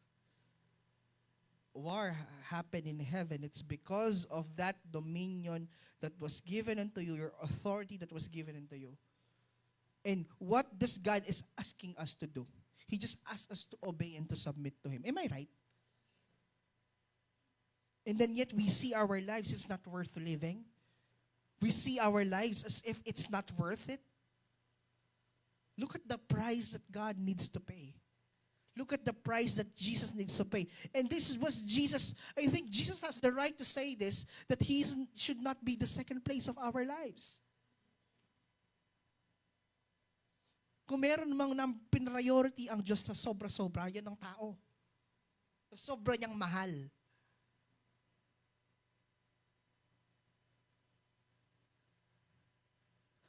war happened in heaven. It's because of that dominion that was given unto you, your authority that was given unto you. And what this God is asking us to do, He just asks us to obey and to submit to Him. Am I right? And then yet we see our lives, it's not worth living. We see our lives as if it's not worth it. Look at the price that God needs to pay. Look at the price that Jesus needs to pay. And this was Jesus, I think Jesus has the right to say this, that He should not be the second place of our lives. Kung meron mang pinriority ang Diyos na sobra-sobra, yan ang tao. Sobra niyang mahal.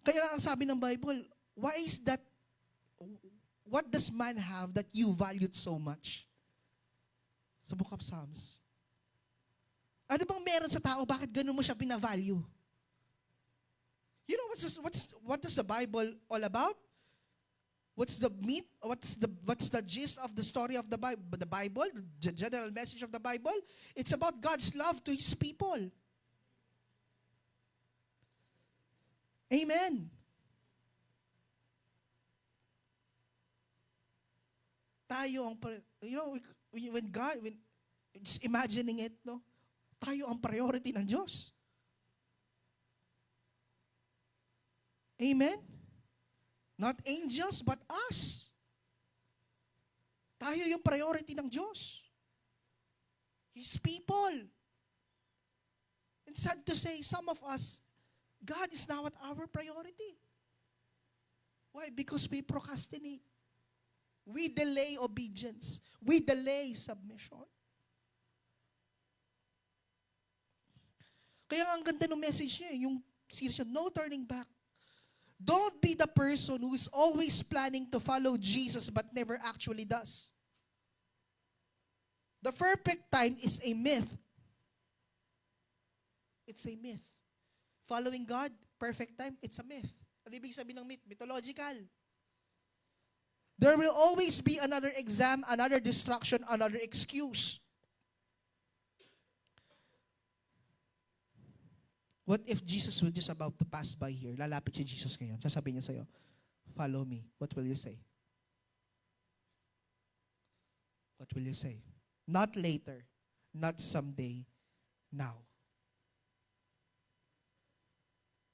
Kaya ang sabi ng Bible, why is that? What does man have that you valued so much? Sa Book of Psalms. Ano bang meron sa tao? Bakit ganun mo siya binavalue? You know what is the Bible all about? What's the meat? What's the gist of the story of the Bible? The general message of the Bible? It's about God's love to His people. Amen. Tayo ang, when just imagining it, no? Tayo ang priority ng Diyos. Amen? Not angels, but us. Tayo yung priority ng Diyos. His people. And sad to say, some of us, God is not our priority. Why? Because we procrastinate. We delay obedience. We delay submission. Kaya ang ganda ng message niya, yung series, no turning back. Don't be the person who is always planning to follow Jesus but never actually does. The perfect time is a myth. It's a myth. Following God, perfect time, it's a myth. Ano ibig sabihin ng myth? Mythological. There will always be another exam, another distraction, another excuse. What if Jesus was just about to pass by here? Lalapit si Jesus ngayon. Sasabihin niya sa'yo, follow me. What will you say? What will you say? Not later, not someday, now.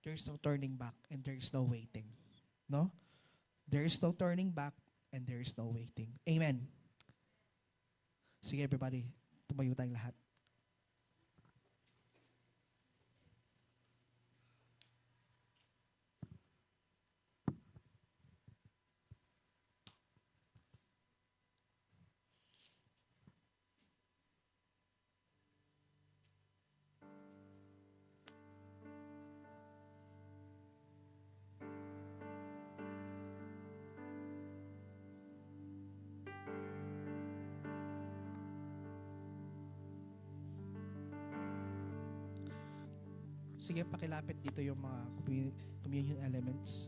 There's no turning back and there's no waiting. No? There is no turning back and there is no waiting. Amen. Sige everybody, tumayo tayong lahat. Sige, pakilapit dito yung mga communion elements.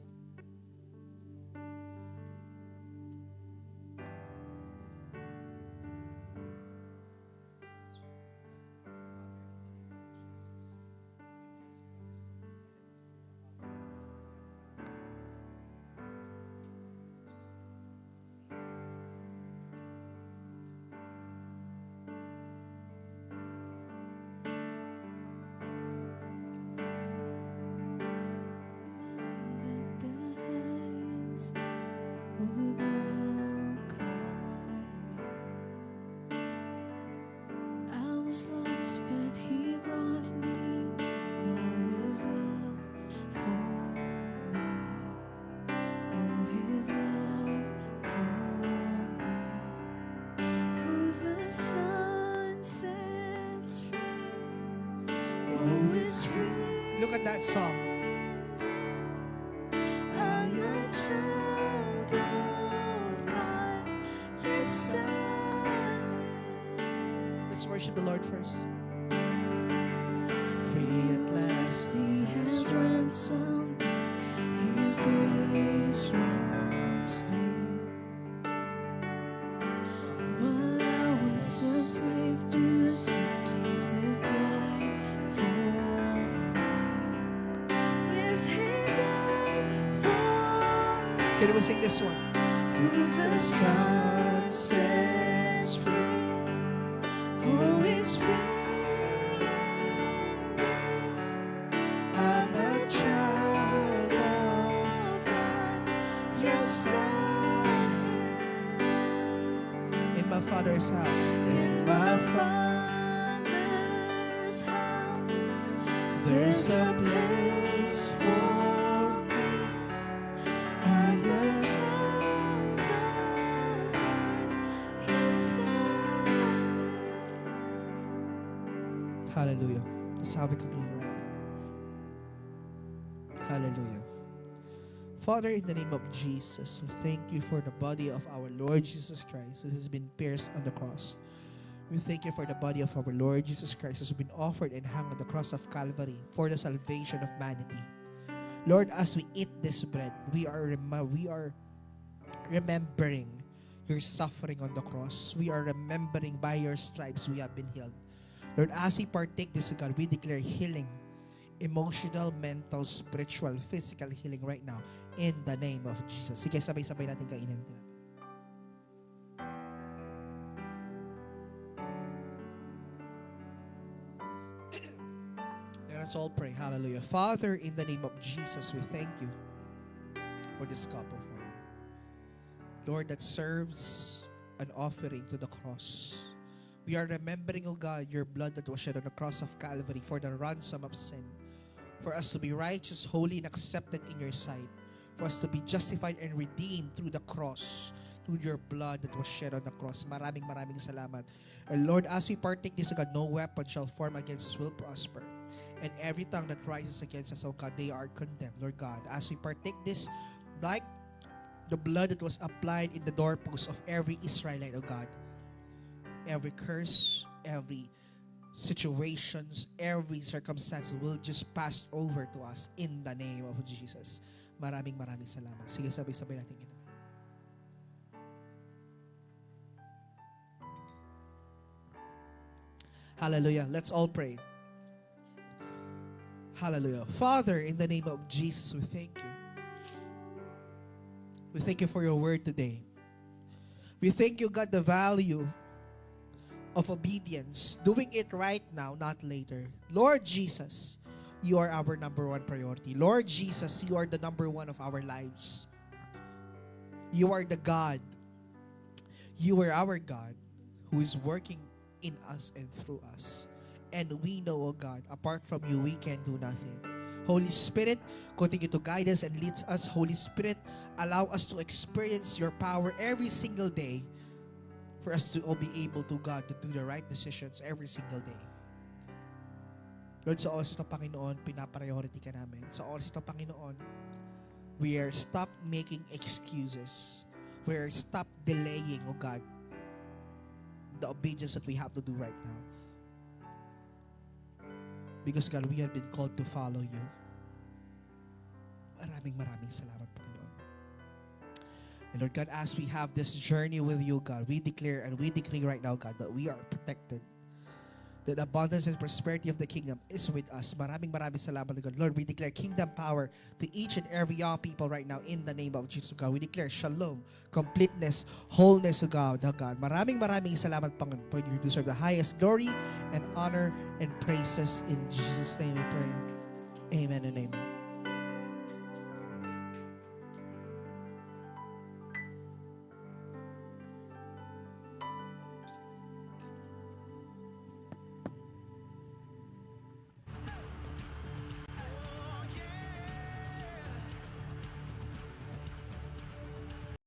Look at that song. Let's worship the Lord first. Free at last, He has ransomed. His grace runs deep. While I was a slave to sin, Jesus died for me. Yes, He died for me. Can we sing this one? Who the Son sets free. Oh, it's free indeed. I'm a child of God. Yes, I am. In my Father's house. In my Father's house. There's a place for me. I am a child of God. Yes, I am. Hallelujah. Sabi kami right now. Hallelujah. Father, in the name of Jesus, we thank you for the body of our Lord Jesus Christ who has been pierced on the cross. We thank you for the body of our Lord Jesus Christ who has been offered and hung on the cross of Calvary for the salvation of humanity. Lord, as we eat this bread, we are remembering your suffering on the cross. We are remembering by your stripes we have been healed. Lord, as we partake this, God, we declare healing, emotional, mental, spiritual, physical healing right now in the name of Jesus. Sige, sabay-sabay natin kainin natin. Let us all pray. Hallelujah. Father, in the name of Jesus, we thank you for this cup of wine. Lord, that serves an offering to the cross. We are remembering, O God, your blood that was shed on the cross of Calvary for the ransom of sin. For us to be righteous, holy, and accepted in your sight. For us to be justified and redeemed through the cross, through your blood that was shed on the cross. Maraming salamat. And Lord, as we partake this, O God, no weapon shall form against us will prosper. And every tongue that rises against us, O God, they are condemned, Lord God. As we partake this, like the blood that was applied in the doorpost of every Israelite, O God, every curse, every situations, every circumstance will just pass over to us in the name of Jesus. Maraming salamat. Sige, sabay-sabay natin ginawa. Hallelujah. Let's all pray. Hallelujah. Father, in the name of Jesus, we thank you. We thank you for your word today. We thank you, God, the value of obedience, doing it right now, not later. Lord Jesus, you are our number one priority. Lord Jesus, you are the number one of our lives. You are the God. You are our God who is working in us and through us. And we know, oh God, apart from you, we can do nothing. Holy Spirit, continue to guide us and lead us. Holy Spirit, allow us to experience your power every single day, for us to all be able to, God, to do the right decisions every single day. Lord, sa oras ito, Panginoon, pinapriority ka namin. Sa oras ito, Panginoon, we are stop making excuses. We are stop delaying, oh God, the obedience that we have to do right now. Because God, we have been called to follow you. Maraming salamat, Panginoon. And Lord God, as we have this journey with you, God, we declare and we decree right now, God, that we are protected. That abundance and prosperity of the kingdom is with us. Maraming salamat, God. Lord, we declare kingdom power to each and every young people right now in the name of Jesus, God. We declare shalom, completeness, wholeness, God. Maraming salamat, Panginoon. For you deserve the highest glory and honor and praises. In Jesus' name we pray. Amen and amen.